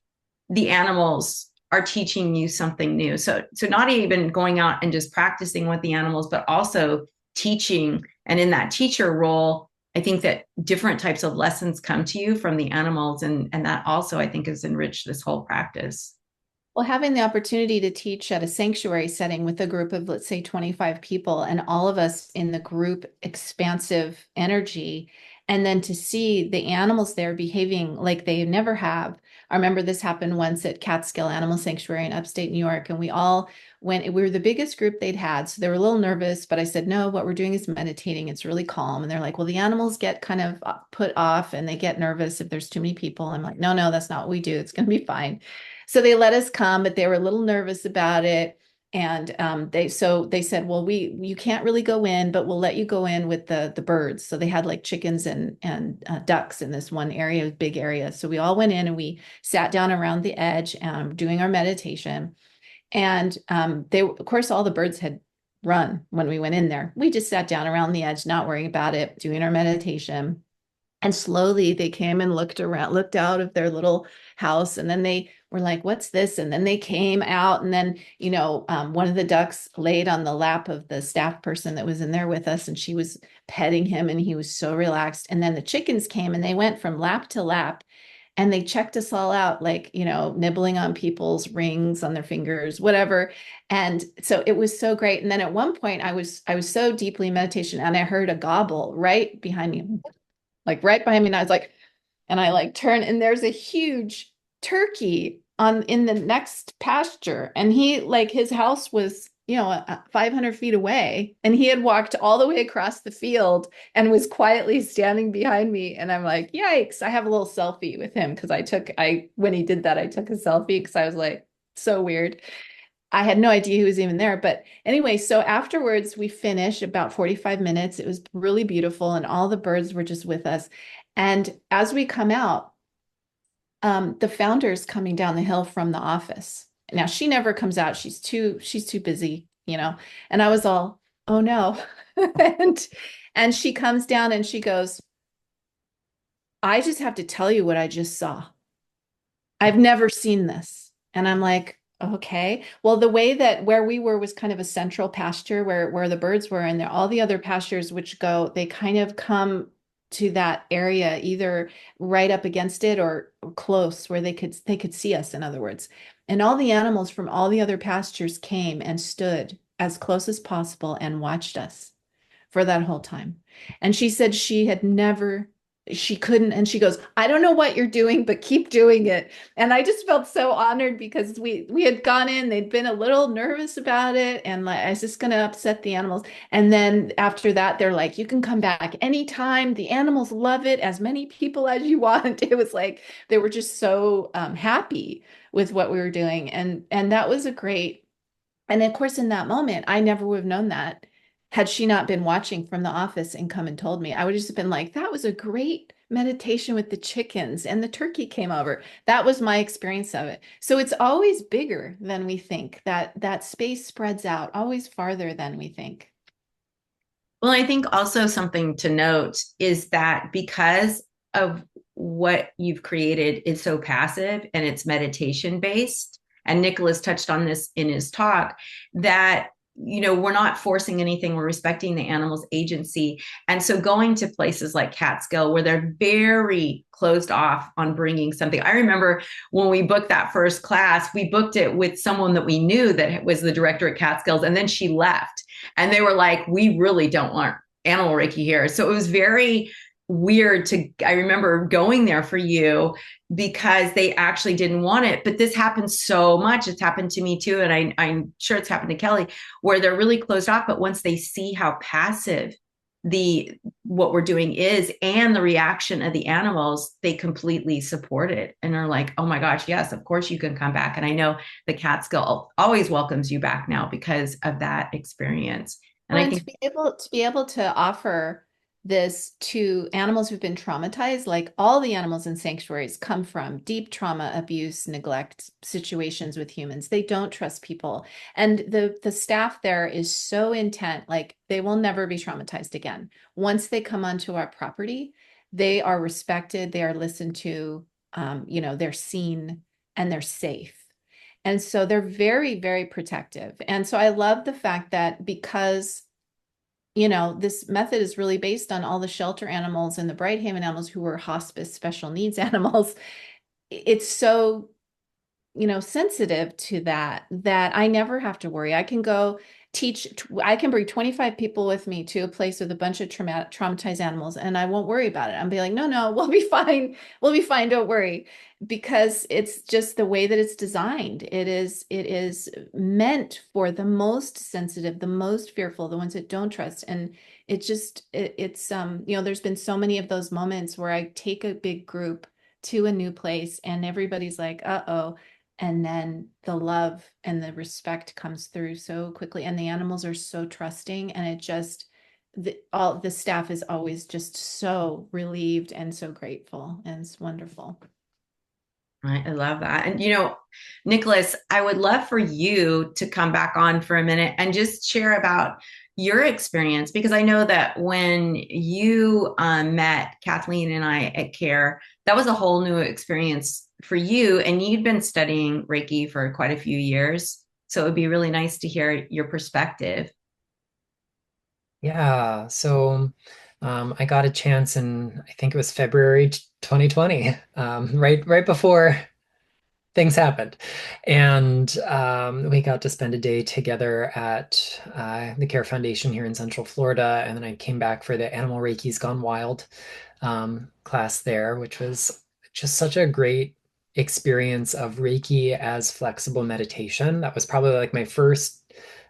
the animals are teaching you something new. So not even going out and just practicing with the animals, but also teaching. And in that teacher role, I think that different types of lessons come to you from the animals. And that also, I think, has enriched this whole practice. Well, having the opportunity to teach at a sanctuary setting with a group of, let's say, 25 people, and all of us in the group, expansive energy, and then to see the animals there behaving like they never have. I remember this happened once at Catskill Animal Sanctuary in upstate New York, and we all went, we were the biggest group they'd had. So they were a little nervous, but I said, no, what we're doing is meditating. It's really calm. And they're like, well, the animals get kind of put off and they get nervous if there's too many people. I'm like, no, that's not what we do. It's going to be fine. So they let us come, but they were a little nervous about it. And they said, well, you can't really go in, but we'll let you go in with the birds. So they had like chickens and ducks in this one area, big area. So we all went in and we sat down around the edge, doing our meditation. And of course, all the birds had run when we went in there. We just sat down around the edge, not worrying about it, doing our meditation. And slowly they came and looked out of their little house. And then they were like, what's this? And then they came out. And then, one of the ducks laid on the lap of the staff person that was in there with us. And she was petting him and he was so relaxed. And then the chickens came and they went from lap to lap. And they checked us all out, like, nibbling on people's rings on their fingers, whatever. And so it was so great. And then at one point I was so deeply in meditation and I heard a gobble right behind me, like right behind me. And I was like, and I like turn and there's a huge turkey in the next pasture. And his house was, 500 feet away. And he had walked all the way across the field and was quietly standing behind me. And I'm like, yikes, I have a little selfie with him. Cause when he did that, I took a selfie because I was like, so weird. I had no idea he was even there. But anyway, so afterwards we finished about 45 minutes. It was really beautiful. And all the birds were just with us. And as we come out, the founder's coming down the hill from the office. Now she never comes out. She's too busy, and I was all, oh no. and she comes down and she goes, I just have to tell you what I just saw. I've never seen this. And I'm like, okay. Well, the way that where we were was kind of a central pasture where the birds were, and all the other pastures they kind of come to that area, either right up against it or close where they could see us, in other words. And all the animals from all the other pastures came and stood as close as possible and watched us for that whole time. And she said she couldn't. And she goes, I don't know what you're doing, but keep doing it. And I just felt so honored because we had gone in, they'd been a little nervous about it. And like, I was just going to upset the animals. And then after that, they're like, you can come back anytime. The animals love it, as many people as you want. It was like, they were just so happy with what we were doing. And that was and of course, in that moment, I never would have known that had she not been watching from the office and come and told me. I would just have been like, that was a great meditation with the chickens and the turkey came over. That was my experience of it. So it's always bigger than we think. That space spreads out always farther than we think. Well, I think also something to note is that because of what you've created is so passive and it's meditation based, and Nicholas touched on this in his talk, that we're not forcing anything, we're respecting the animal's agency. And so going to places like Catskill where they're very closed off on bringing something. I remember when we booked that first class, we booked it with someone that we knew that was the director at Catskills, and then she left and they were like, we really don't want Animal Reiki here. So it was very weird I remember going there for you because they actually didn't want it. But this happens so much. It's happened to me too. And I'm sure it's happened to Kelly, where they're really closed off. But once they see how passive what we're doing is and the reaction of the animals, they completely support it and are like, oh my gosh, yes, of course you can come back. And I know the Catskill always welcomes you back now because of that experience. And Well, I and think to be able to offer this to animals who've been traumatized, like all the animals in sanctuaries come from deep trauma, abuse, neglect situations with humans. They don't trust people. And the staff there is so intent, like they will never be traumatized again. Once they come onto our property, they are respected, they are listened to, they're seen and they're safe. And so they're very, very protective. And so I love the fact that because this method is really based on all the shelter animals and the Brighthaven animals who were hospice special needs animals. It's so sensitive to that I never have to worry. I can go I can bring 25 people with me to a place with a bunch of traumatized animals, and I won't worry about it. I'll be like, no, no, we'll be fine. We'll be fine. Don't worry. Because it's just the way that it's designed. It is meant for the most sensitive, the most fearful, the ones that don't trust. And there's been so many of those moments where I take a big group to a new place and everybody's like, uh-oh. And then the love and the respect comes through so quickly. And the animals are so trusting. And all the staff is always just so relieved and so grateful. And it's wonderful. I love that. And, Nicholas, I would love for you to come back on for a minute and just share about your experience, because I know that when you met Kathleen and I at CARE, that was a whole new experience for you. And you'd been studying Reiki for quite a few years. So it would be really nice to hear your perspective. Yeah, so I got a chance in, I think it was February 2020, right before things happened. And we got to spend a day together at the Care Foundation here in Central Florida. And then I came back for the Animal Reiki's Gone Wild class there, which was just such a great experience of Reiki as flexible meditation. That was probably like my first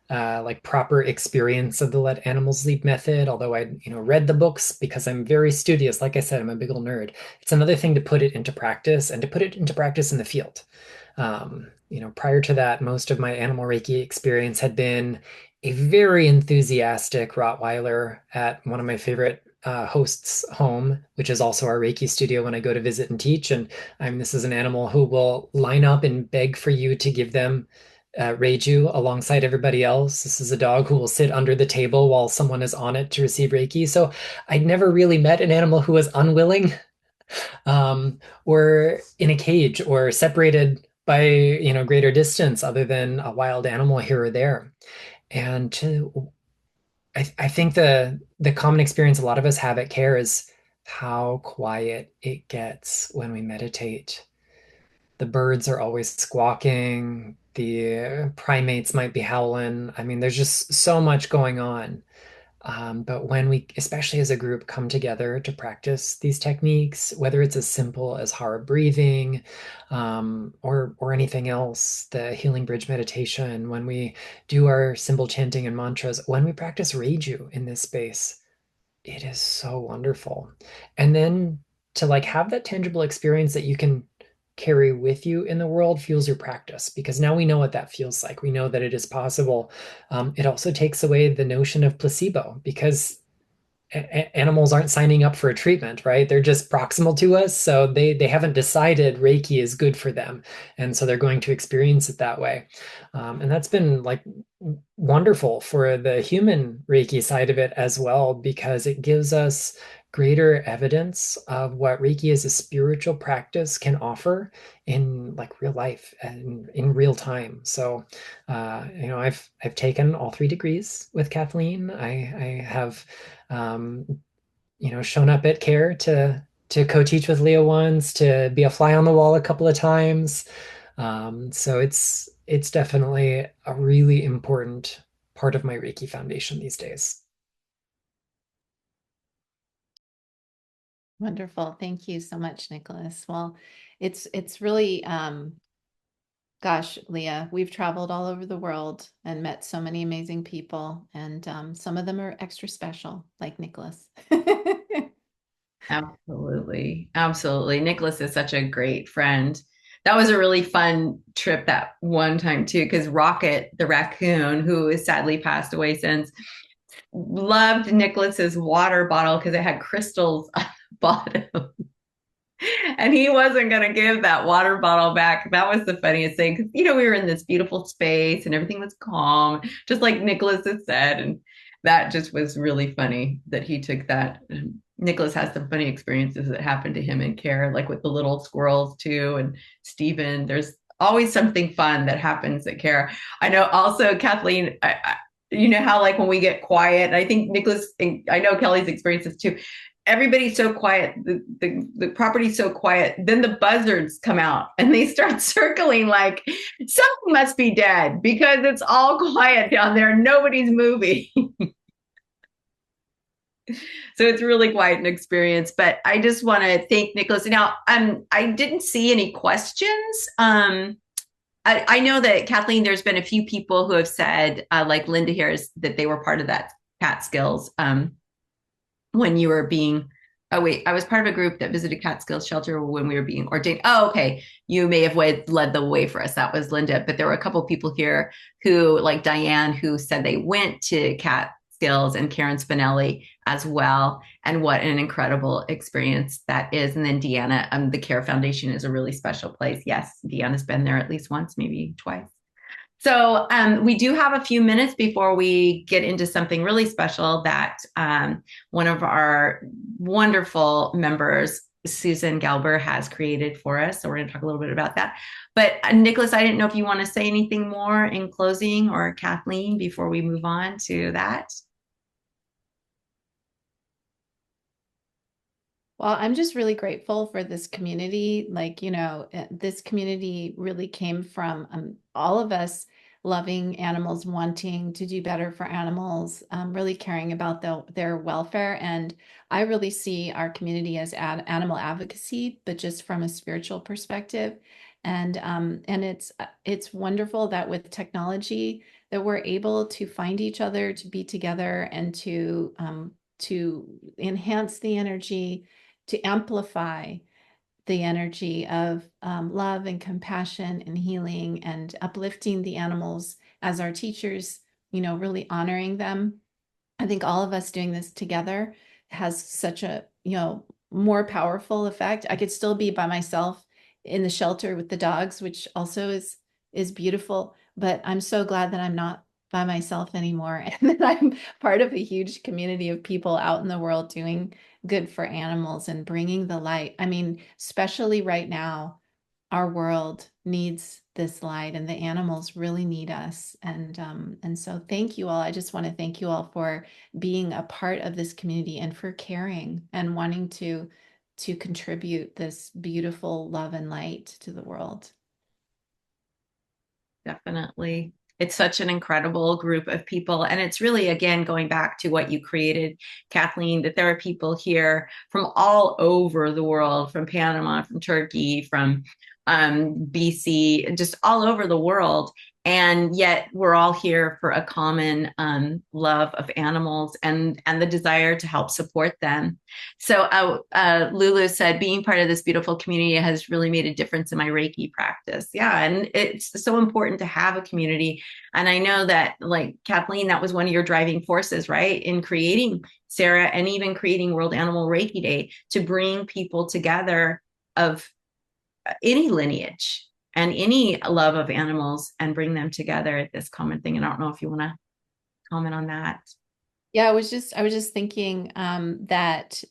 like proper experience of the Let Animals Lead method, although I, read the books because I'm very studious. Like I said, I'm a big old nerd. It's another thing to put it into practice and to put it into practice in the field. Prior to that, most of my animal Reiki experience had been a very enthusiastic Rottweiler at one of my favorite hosts' home, which is also our Reiki studio when I go to visit and teach. And this is an animal who will line up and beg for you to give them Reiju alongside everybody else. This is a dog who will sit under the table while someone is on it to receive Reiki. So I'd never really met an animal who was unwilling or in a cage or separated by greater distance other than a wild animal here or there. And I think the common experience a lot of us have at CARE is how quiet it gets when we meditate. The birds are always squawking, the primates might be howling. There's just so much going on. But when we, especially as a group, come together to practice these techniques, whether it's as simple as hard breathing, or anything else, the healing bridge meditation, when we do our symbol chanting and mantras, when we practice Reiju in this space, it is so wonderful. And then to like have that tangible experience that you can carry with you in the world fuels your practice, because now we know what that feels like. We know that it is possible. It also takes away the notion of placebo, because animals aren't signing up for a treatment, right? They're just proximal to us, so they haven't decided Reiki is good for them, and so they're going to experience it that way. And that's been like wonderful for the human Reiki side of it as well, because it gives us greater evidence of what Reiki as a spiritual practice can offer in like real life and in real time. So, I've taken all 3 degrees with Kathleen. I have shown up at CARE to co-teach with Leo once, to be a fly on the wall a couple of times. So it's definitely a really important part of my Reiki foundation these days. Wonderful. Thank you so much, Nicholas. Well, it's really gosh, Leah, we've traveled all over the world and met so many amazing people, and some of them are extra special, like Nicholas. Absolutely. Absolutely. Nicholas is such a great friend. That was a really fun trip that one time too, because Rocket, the raccoon, who has sadly passed away since, loved Nicholas's water bottle because it had crystals on the bottom. And he wasn't going to give that water bottle back. That was the funniest thing. Because, we were in this beautiful space and everything was calm, just like Nicholas had said. And that just was really funny that he took that. And Nicholas has some funny experiences that happened to him in CARE, like with the little squirrels too. And Stephen, there's always something fun that happens at CARE. I know also, Kathleen, you know how like when we get quiet, and I think Nicholas, I know Kelly's experiences too, everybody's so quiet. The property's so quiet. Then the buzzards come out and they start circling like something must be dead because it's all quiet down there. Nobody's moving. So it's really quite an experience. But I just want to thank Nicholas. Now, I didn't see any questions. I know that Kathleen, there's been a few people who have said, like Linda here, is that they were part of that Catskills when you were being. Oh wait, I was part of a group that visited Catskills shelter when we were being ordained. Oh, okay, you may have led the way for us. That was Linda, but there were a couple people here who, like Diane, who said they went to Catskills, and Karen Spinelli as well, and what an incredible experience that is. And then Deanna, the Care Foundation is a really special place. Yes, Deanna's been there at least once, maybe twice. So we do have a few minutes before we get into something really special that one of our wonderful members, Susan Galber, has created for us. So we're going to talk a little bit about that. But Nicholas, I didn't know if you want to say anything more in closing, or Kathleen, before we move on to that. Well, I'm just really grateful for this community. Like, this community really came from all of us loving animals, wanting to do better for animals, really caring about their welfare. And I really see our community as animal advocacy, but just from a spiritual perspective. And it's wonderful that with technology that we're able to find each other, to be together, and to enhance the energy, to amplify the energy of love and compassion and healing and uplifting the animals as our teachers, really honoring them. I think all of us doing this together has such a, more powerful effect. I could still be by myself in the shelter with the dogs, which also is beautiful, but I'm so glad that I'm not by myself anymore and that I'm part of a huge community of people out in the world doing good for animals and bringing the light. I mean, especially right now, our world needs this light, and the animals really need us. And so thank you all. I just want to thank you all for being a part of this community and for caring and wanting to contribute this beautiful love and light to the world. Definitely. It's such an incredible group of people. And it's really, again, going back to what you created, Kathleen, that there are people here from all over the world, from Panama, from Turkey, from BC, just all over the world. And yet we're all here for a common love of animals and the desire to help support them. So Lulu said, being part of this beautiful community has really made a difference in my Reiki practice. Yeah, and it's so important to have a community. And I know that, like Kathleen, that was one of your driving forces, right, in creating Sarah and even creating World Animal Reiki Day, to bring people together of any lineage and any love of animals and bring them together at this common thing. And I don't know if you want to comment on that. Yeah, I was just thinking that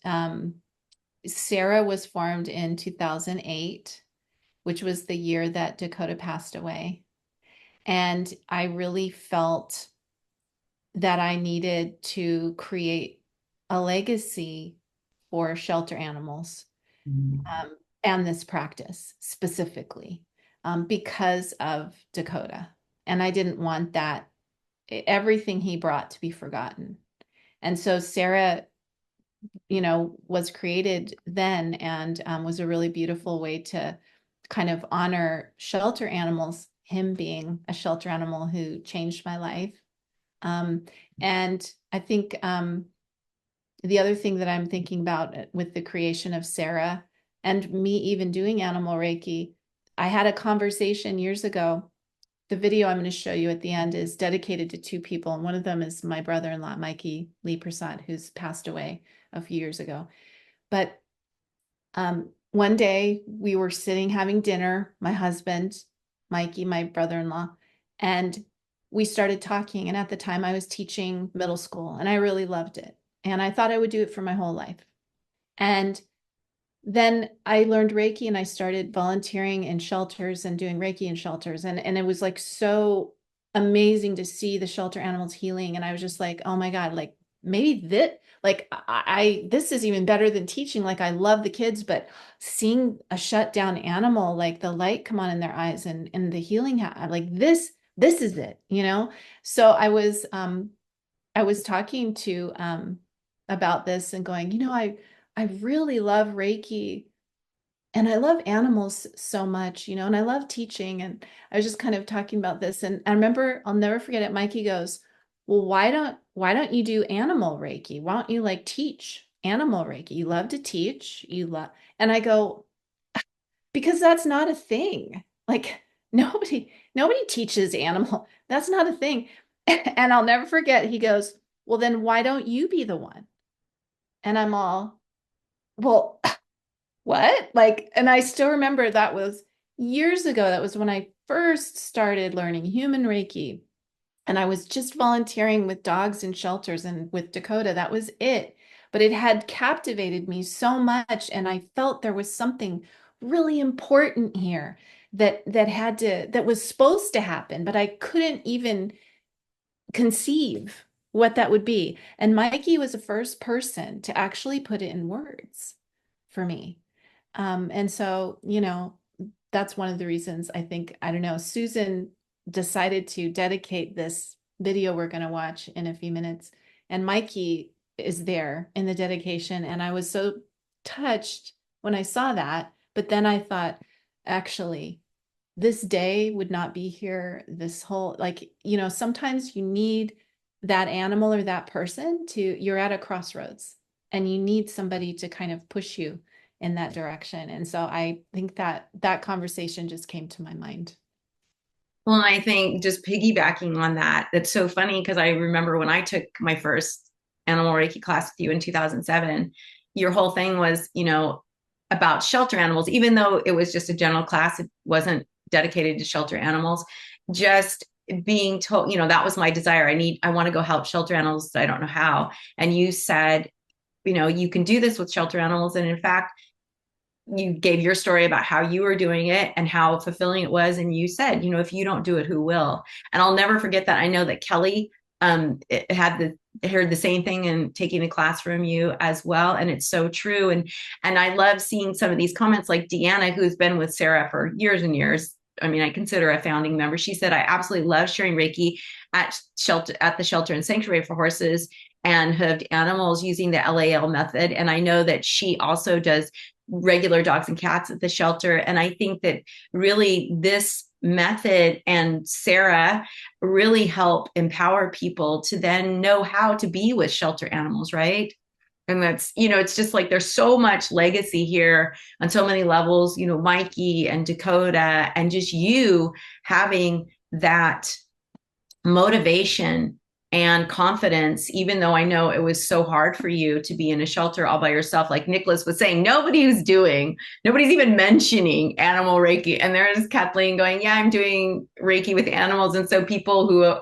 Sarah was formed in 2008, which was the year that Dakota passed away. And I really felt that I needed to create a legacy for shelter animals, and this practice specifically, because of Dakota. And I didn't want everything he brought to be forgotten. And so Sarah, was created then, and was a really beautiful way to kind of honor shelter animals, him being a shelter animal who changed my life. And I think the other thing that I'm thinking about with the creation of Sarah and me even doing Animal Reiki, I had a conversation years ago. The video I'm going to show you at the end is dedicated to two people. And one of them is my brother-in-law, Mikey Lee Prasad, who's passed away a few years ago. But one day we were sitting having dinner, my husband, Mikey, my brother-in-law, and we started talking. And at the time I was teaching middle school and I really loved it. And I thought I would do it for my whole life. And then I learned Reiki and I started volunteering in shelters and doing Reiki in shelters. And it was like so amazing to see the shelter animals healing. And I was just like, oh my God, like maybe like this is even better than teaching. Like I love the kids, but seeing a shut down animal, like the light come on in their eyes and the healing, like this is it, you know? So I was talking to, about this and going, I really love Reiki and I love animals so much, and I love teaching. And I was just kind of talking about this. And I remember, I'll never forget it. Mikey goes, well, why don't you do animal Reiki? Why don't you like teach animal Reiki? You love to teach, and I go, because that's not a thing. Like nobody teaches animal. That's not a thing. And I'll never forget, he goes, well, then why don't you be the one? And I'm all, well, what? Like, and I still remember that was years ago. That was when I first started learning human Reiki. And I was just volunteering with dogs in shelters and with Dakota. That was it. But it had captivated me so much. And I felt there was something really important here that was supposed to happen, but I couldn't even conceive what that would be. And Mikey was the first person to actually put it in words for me. And so, that's one of the reasons I think, I don't know, Susan decided to dedicate this video we're going to watch in a few minutes. And Mikey is there in the dedication. And I was so touched when I saw that. But then I thought, actually, this day would not be here. This whole, like, sometimes you need that animal or that person you're at a crossroads and you need somebody to kind of push you in that direction. And so I think that conversation just came to my mind. Well, and I think just piggybacking on that, it's so funny because I remember when I took my first Animal Reiki class with you in 2007, your whole thing was, about shelter animals, even though it was just a general class, it wasn't dedicated to shelter animals. Just being told, that was my desire. I want to go help shelter animals. I don't know how. And you said, you can do this with shelter animals. And in fact, you gave your story about how you were doing it and how fulfilling it was. And you said, if you don't do it, who will? And I'll never forget that. I know that Kelly heard the same thing and taking a class from you as well. And it's so true. And I love seeing some of these comments like Deanna, who's been with Sarah for years and years. I mean, I consider a founding member. She said, I absolutely love sharing Reiki at the shelter and sanctuary for horses and hooved animals using the LAL method. And I know that she also does regular dogs and cats at the shelter. And I think that really this method and Sarah really help empower people to then know how to be with shelter animals, right? And that's, it's just like there's so much legacy here on so many levels, Mikey and Dakota, and just you having that motivation and confidence, even though I know it was so hard for you to be in a shelter all by yourself. Like Nicholas was saying, nobody's even mentioning animal Reiki. And there's Kathleen going, yeah, I'm doing Reiki with animals. And so people who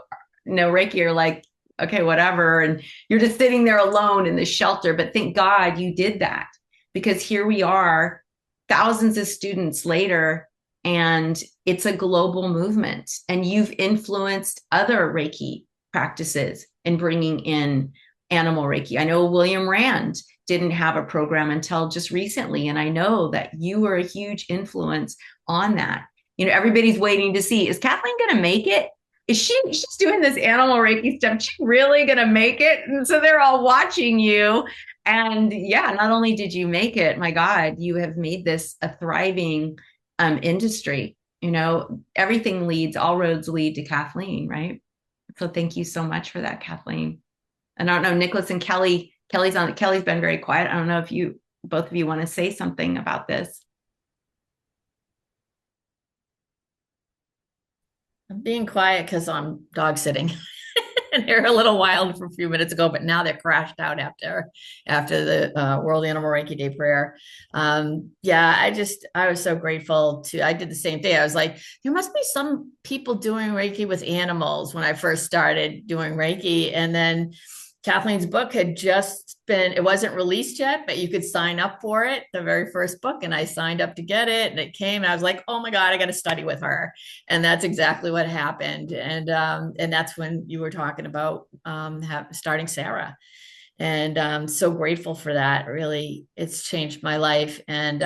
know Reiki are like, okay, whatever. And you're just sitting there alone in the shelter. But thank God you did that, because here we are, thousands of students later, and it's a global movement. And you've influenced other Reiki practices in bringing in animal Reiki. I know William Rand didn't have a program until just recently. And I know that you were a huge influence on that. Everybody's waiting to see, is Kathleen going to make it? She's doing this animal Reiki stuff. She's really going to make it? And so they're all watching you. And yeah, not only did you make it, my God, you have made this a thriving industry. All roads lead to Kathleen, right? So thank you so much for that, Kathleen. And I don't know, Nicholas and Kelly. Kelly's been very quiet. I don't know if both of you want to say something about this. I'm being quiet because I'm dog sitting. And they're a little wild for a few minutes ago, but now they're crashed out after the World Animal Reiki Day prayer. Yeah, I was so grateful I did the same thing. I was like, there must be some people doing Reiki with animals when I first started doing Reiki. And then Kathleen's book had just it wasn't released yet, but you could sign up for it, the very first book. And I signed up to get it, and it came, and I was like, oh my God, I got to study with her. And that's exactly what happened. And that's when you were talking about starting Sarah. And I'm so grateful for that. Really, it's changed my life. And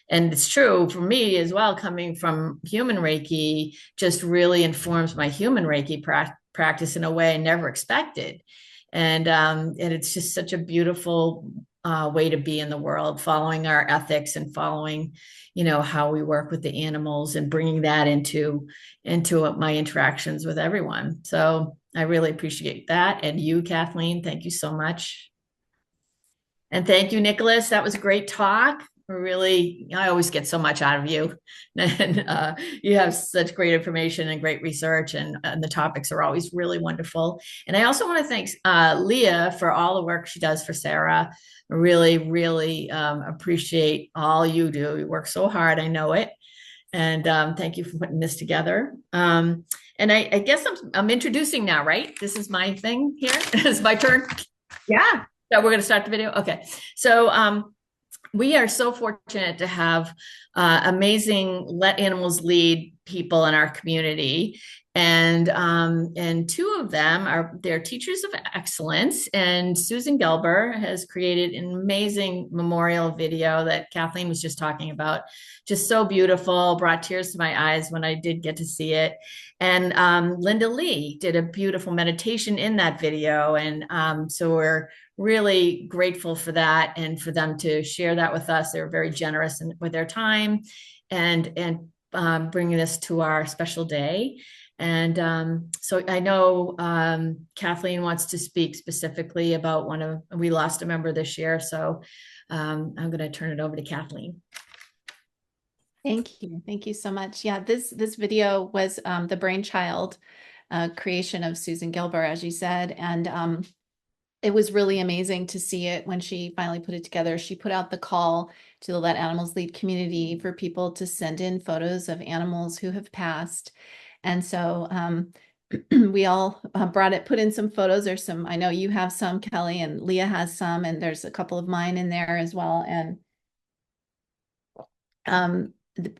it's true for me as well, coming from human Reiki, just really informs my human Reiki practice in a way I never expected. And it's just such a beautiful way to be in the world, following our ethics and following, how we work with the animals and bringing that into my interactions with everyone. So I really appreciate that. And you, Kathleen, thank you so much. And thank you, Nicholas. That was a great talk. Really, I always get so much out of you. And you have such great information and great research, and the topics are always really wonderful. And I also want to thank Leah for all the work she does for Sarah. I really, really appreciate all you do. You work so hard, I know it. And thank you for putting this together. And I guess I'm introducing now, right? This is my thing here. It's my turn. Yeah. So we're going to start the video. Okay. So we are so fortunate to have amazing Let Animals Lead people in our community. And two of them they're teachers of excellence. And Susan Gelber has created an amazing memorial video that Kathleen was just talking about. Just so beautiful, brought tears to my eyes when I did get to see it. And Linda Lee did a beautiful meditation in that video. And so we're really grateful for that and for them to share that with us. They were very generous with their time and bringing this to our special day. And so I know Kathleen wants to speak specifically about we lost a member this year. So I'm going to turn it over to Kathleen. Thank you. Thank you so much. Yeah, this video was the brainchild creation of Susan Gilbert, as you said. And it was really amazing to see it when she finally put it together. She put out the call to the Let Animals Lead community for people to send in photos of animals who have passed. And so we all put in some photos. There's some, I know you have some, Kelly, and Leah has some, and there's a couple of mine in there as well. And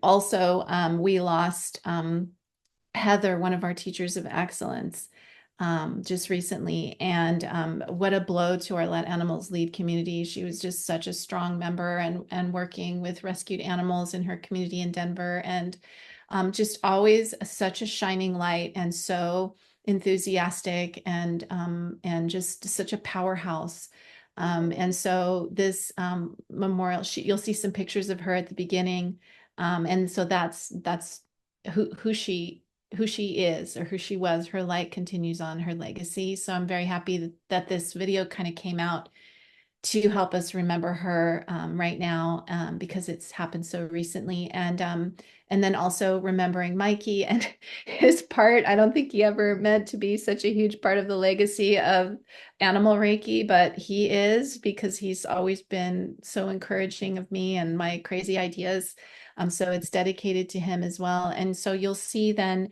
also we lost Heather, one of our teachers of excellence, just recently. And what a blow to our Let Animals Lead community. She was just such a strong member and working with rescued animals in her community in Denver, and just always such a shining light and so enthusiastic and just such a powerhouse. And so this memorial, you'll see some pictures of her at the beginning. And so that's who she is, or who she was. Her light continues on, her legacy. So I'm very happy that this video kind of came out to help us remember her right now, because it's happened so recently. And then also remembering Mikey and his part. I don't think he ever meant to be such a huge part of the legacy of Animal Reiki, but he is, because he's always been so encouraging of me and my crazy ideas. So it's dedicated to him as well. And so you'll see then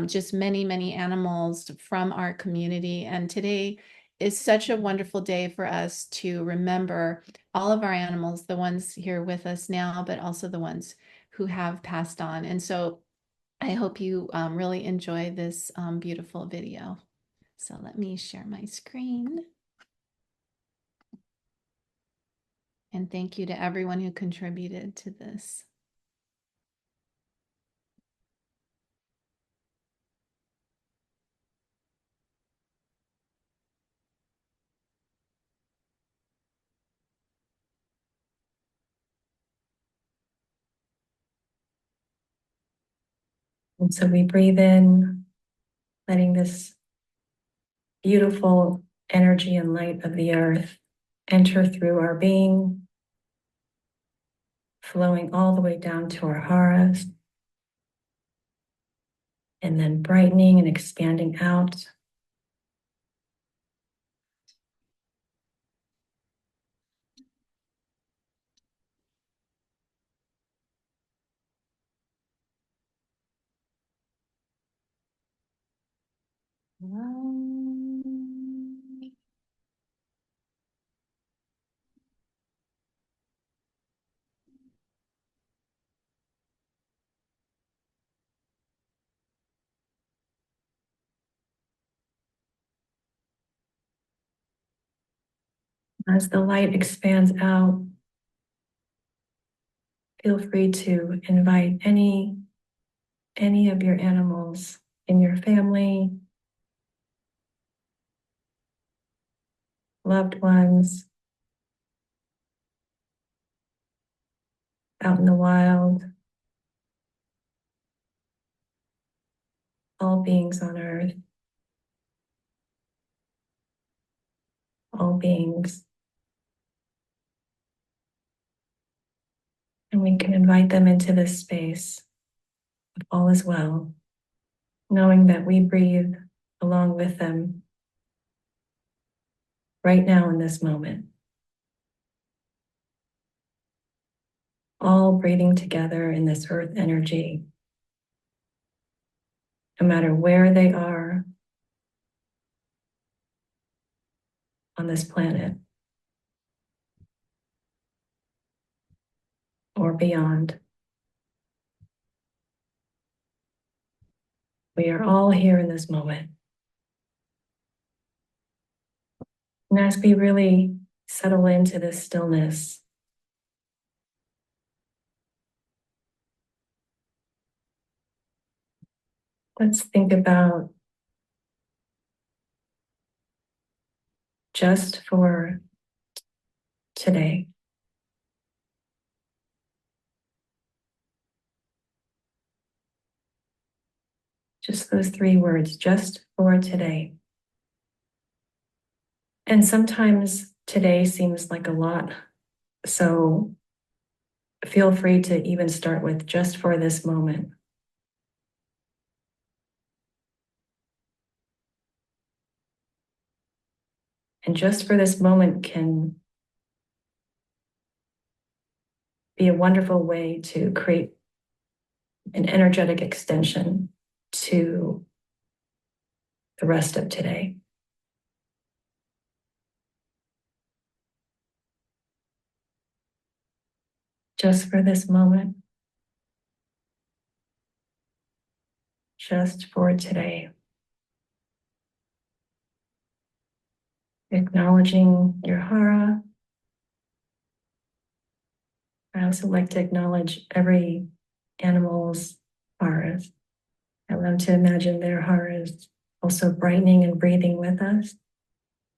just many, many animals from our community. And today is such a wonderful day for us to remember all of our animals, the ones here with us now, but also the ones who have passed on. And so I hope you really enjoy this beautiful video. So let me share my screen. And thank you to everyone who contributed to this. And so we breathe in, letting this beautiful energy and light of the earth enter through our being, flowing all the way down to our haras, and then brightening and expanding out. As the light expands out, feel free to invite any of your animals in your family, loved ones, out in the wild, all beings on earth, all beings. And we can invite them into this space of all is well, knowing that we breathe along with them right now in this moment. All breathing together in this earth energy, no matter where they are on this planet or beyond. We are all here in this moment. And as we really settle into this stillness, let's think about just for today. Just those 3 words, just for today. And sometimes today seems like a lot. So feel free to even start with just for this moment. And just for this moment can be a wonderful way to create an energetic extension to the rest of today. Just for this moment. Just for today. Acknowledging your hara. I also like to acknowledge every animal's haras. I love to imagine their haras also brightening and breathing with us.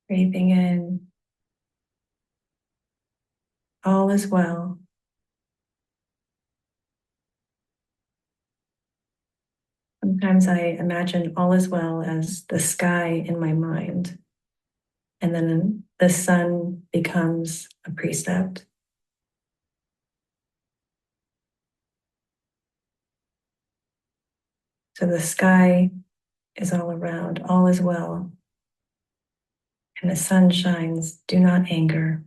Breathing in. All is well. Sometimes I imagine all is well as the sky in my mind. And then the sun becomes a precept. So the sky is all around, all is well. And the sun shines, do not anger.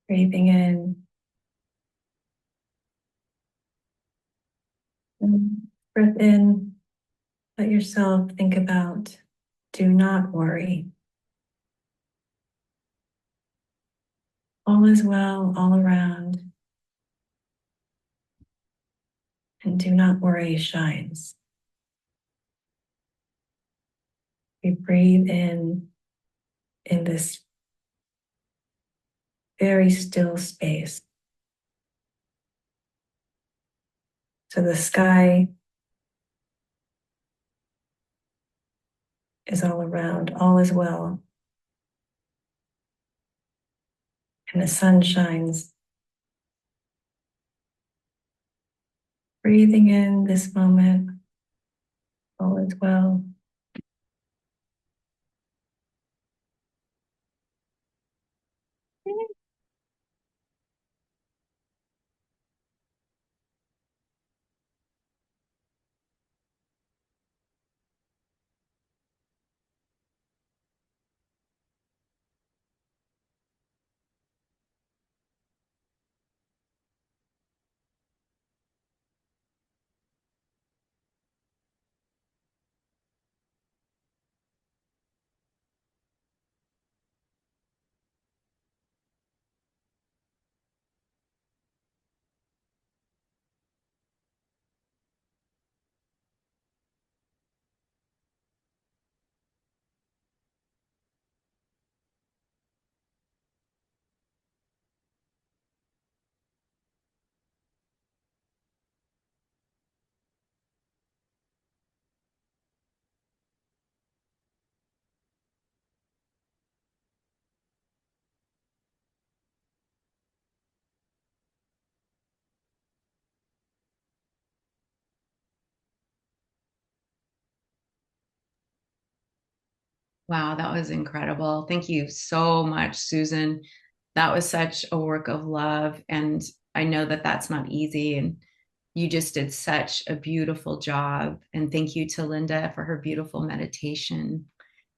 Breathing in. And breath in. Let yourself think about, do not worry. All is well all around. And do not worry shines. We breathe in this very still space. So the sky is all around, all is well. And the sun shines. Breathing in this moment, all is well. Wow, that was incredible. Thank you so much, Susan. That was such a work of love. And I know that that's not easy. And you just did such a beautiful job. And thank you to Linda for her beautiful meditation.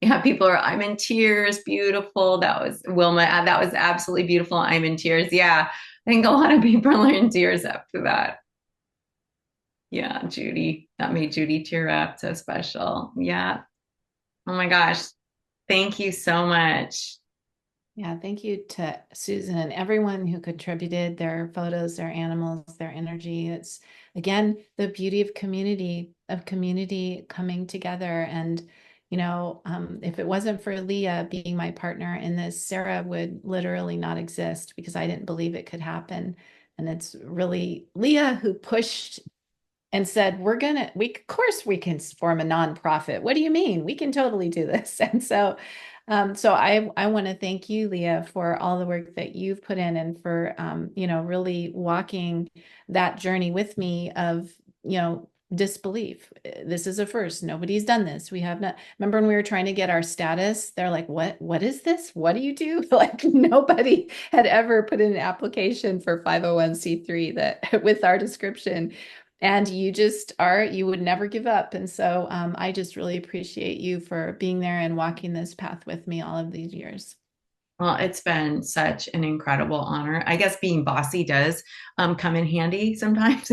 Yeah, people are, I'm in tears. Beautiful. That was Wilma. That was absolutely beautiful. I'm in tears. Yeah, I think a lot of people are in tears after that. Yeah, Judy. That made Judy tear up. So special. Yeah. Oh my gosh. Thank you so much. Yeah, thank you to Susan and everyone who contributed their photos, their animals, their energy. It's again the beauty of community coming together. And if it wasn't for Leah being my partner in this, Sarah would literally not exist because I didn't believe it could happen. And it's really Leah who pushed and said, of course we can form a nonprofit. What do you mean? We can totally do this. And so I want to thank you, Leah, for all the work that you've put in and for, really walking that journey with me of, disbelief. This is a first. Nobody's done this. We have not. Remember when we were trying to get our status? They're like, what is this? What do you do? Like nobody had ever put in an application for 501c3 that with our description. And you would never give up. And so I just really appreciate you for being there and walking this path with me all of these years. Well, it's been such an incredible honor. I guess being bossy does come in handy sometimes.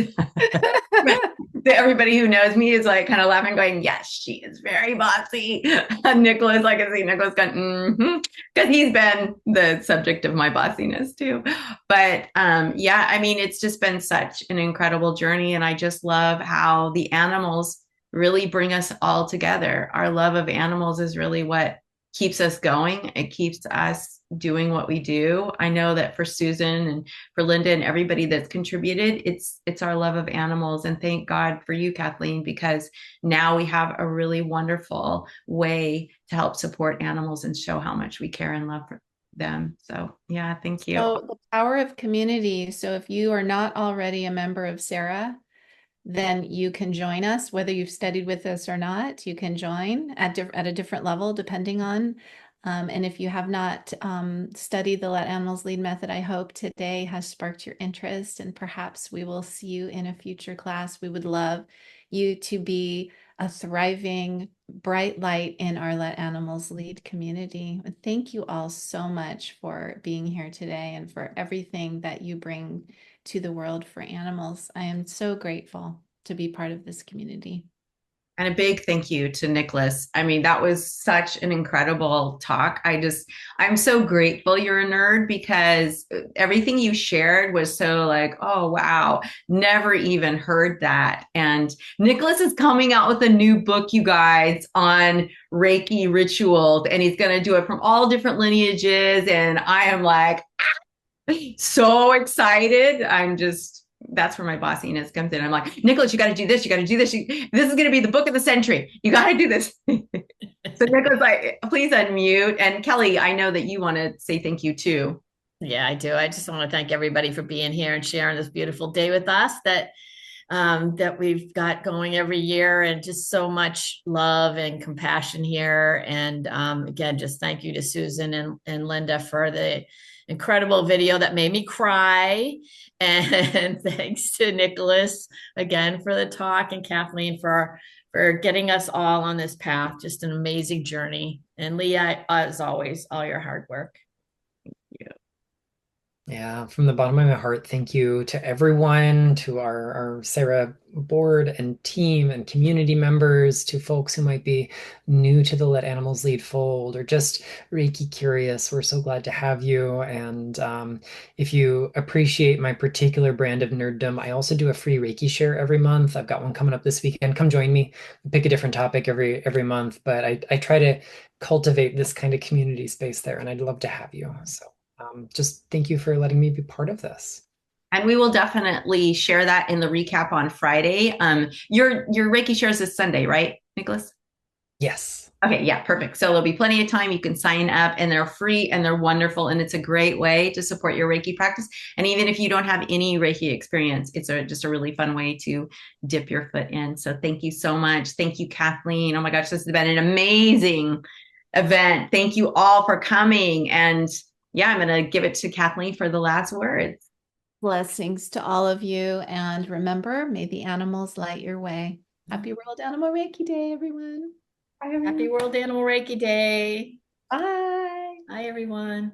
Everybody who knows me is like kind of laughing, going, "Yes, she is very bossy." And Nicholas, I can see Nicholas going, because he's been the subject of my bossiness too. But yeah, I mean, it's just been such an incredible journey, and I just love how the animals really bring us all together. Our love of animals is really what keeps us going. It keeps us doing what we do. I know that for Susan and for Linda and everybody that's contributed, it's our love of animals. And thank God for you, Kathleen, because now we have a really wonderful way to help support animals and show how much we care and love them. So yeah, thank you. So the power of community. So if you are not already a member of Sarah, then you can join us, whether you've studied with us or not. You can join at a different level, depending on. And if you have not studied the Let Animals Lead method, I hope today has sparked your interest, and perhaps we will see you in a future class. We would love you to be a thriving, bright light in our Let Animals Lead community. Thank you all so much for being here today and for everything that you bring to the world for animals. I am so grateful to be part of this community. And a big thank you to Nicholas. I mean, that was such an incredible talk. I'm so grateful you're a nerd because everything you shared was so like, oh, wow, never even heard that. And Nicholas is coming out with a new book, you guys, on Reiki rituals, and he's going to do it from all different lineages. And I am like, so excited. That's where my bossiness comes in. I'm like, Nicholas, you got to do this. You got to do this. This is going to be the book of the century. You got to do this. So Nicholas, please unmute. And Kelly, I know that you want to say thank you too. Yeah, I do. I just want to thank everybody for being here and sharing this beautiful day with us that we've got going every year, and just so much love and compassion here. And again, just thank you to Susan and Linda for the incredible video that made me cry. And thanks to Nicholas again for the talk, and Kathleen for getting us all on this path. Just an amazing journey. And Leah, as always, all your hard work. Yeah, from the bottom of my heart, thank you to everyone, to our Sarah board and team and community members, to folks who might be new to the Let Animals Lead fold or just Reiki curious. We're so glad to have you. And if you appreciate my particular brand of nerddom, I also do a free Reiki share every month. I've got one coming up this weekend. Come join me. Pick a different topic every month, but I try to cultivate this kind of community space there, and I'd love to have you. So just thank you for letting me be part of this. And we will definitely share that in the recap on Friday. Your Reiki shares this Sunday, right, Nicholas? Yes. Okay, yeah, perfect. So there'll be plenty of time. You can sign up, and they're free and they're wonderful. And it's a great way to support your Reiki practice. And even if you don't have any Reiki experience, it's just a really fun way to dip your foot in. So thank you so much. Thank you, Kathleen. Oh my gosh, this has been an amazing event. Thank you all for coming. And yeah, I'm going to give it to Kathleen for the last words. Blessings to all of you. And remember, may the animals light your way. Happy World Animal Reiki Day, everyone. Bye, everyone. Happy World Animal Reiki Day. Bye. Bye, everyone.